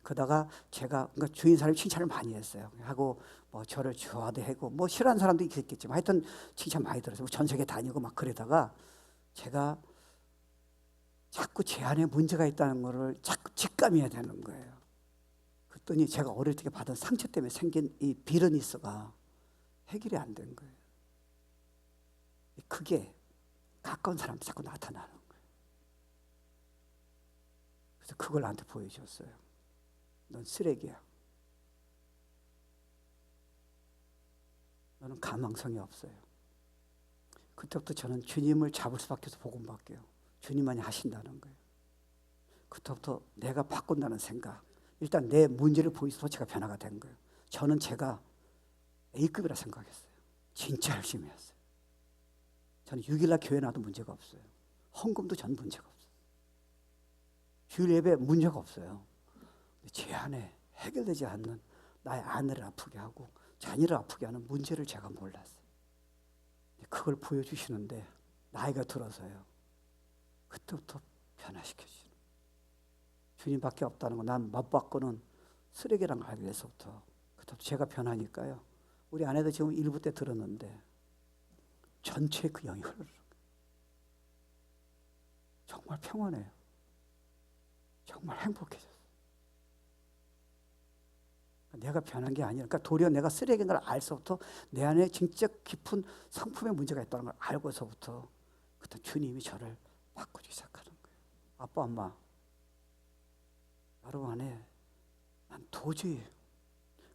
Speaker 1: 그러다가 제가 그러니까 주인 사람이 칭찬을 많이 했어요. 하고 뭐 저를 좋아도 하고 뭐 싫어하는 사람도 있겠지만 하여튼 칭찬 많이 들었어요. 전 세계 다니고 막 그러다가 제가 자꾸 제 안에 문제가 있다는 거를 자꾸 직감해야 되는 거예요. 그랬더니 제가 어릴 때 받은 상처 때문에 생긴 이 비르니스가 해결이 안 된 거예요. 그게 가까운 사람한테 자꾸 나타나는 거예요. 그래서 그걸 나한테 보여줬어요. 넌 쓰레기야. 너는 가망성이 없어요. 그때부터 저는 주님을 잡을 수밖에 없어. 복음밖에요. 주님만이 하신다는 거예요. 그때부터 내가 바꾼다는 생각. 일단 내 문제를 보이면서 제가 변화가 된 거예요. 저는 제가 A급이라 생각했어요. 진짜 열심히 했어요. 저는 6일날 교회 나도 문제가 없어요. 헌금도 전 문제가 없어요. 주일 예배 문제가 없어요. 제 안에 해결되지 않는 나의 아내를 아프게 하고 자녀를 아프게 하는 문제를 제가 몰랐어요. 그걸 보여주시는데 나이가 들어서요. 그때부터 변화시켜주시는 주님밖에 없다는 거. 난 맞바꾸는 쓰레기란 걸 알게 돼서부터 그때부터 제가 변하니까요. 우리 아내도 지금 일부 때 들었는데 전체 그 영이 흐르는 거예요. 정말 평안해요. 정말 행복해졌어요. 내가 변한 게 아니라, 그러니까 도리어 내가 쓰레기인 걸 알서부터 내 안에 진짜 깊은 성품의 문제가 있다는 걸 알고서부터 그때 주님이 저를 바꾸기 시작하는 거예요. 아빠, 엄마, 여러분 안에 난 도저히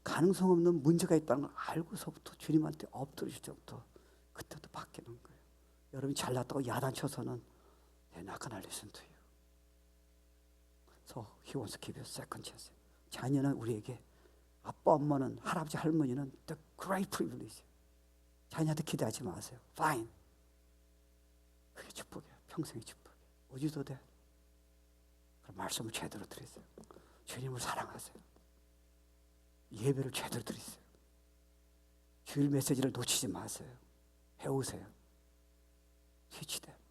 Speaker 1: 가능성 없는 문제가 있다는 걸 알고서부터 주님한테 엎드리실 때부터 그때부터 바뀌는 거예요. 여러분이 잘났다고 야단쳐서는 they're not gonna listen to you. So he wants to give you a second chance. 자녀는 우리에게, 아빠, 엄마는, 할아버지, 할머니는 the great privilege. 자녀한테 기대하지 마세요. Fine. 그게 축복이에요. 평생의 축복이에요. 어디도 돼. 그럼 말씀을 제대로 드리세요. 주님을 사랑하세요. 예배를 제대로 드리세요. 주일 메시지를 놓치지 마세요. 배우세요. teach them.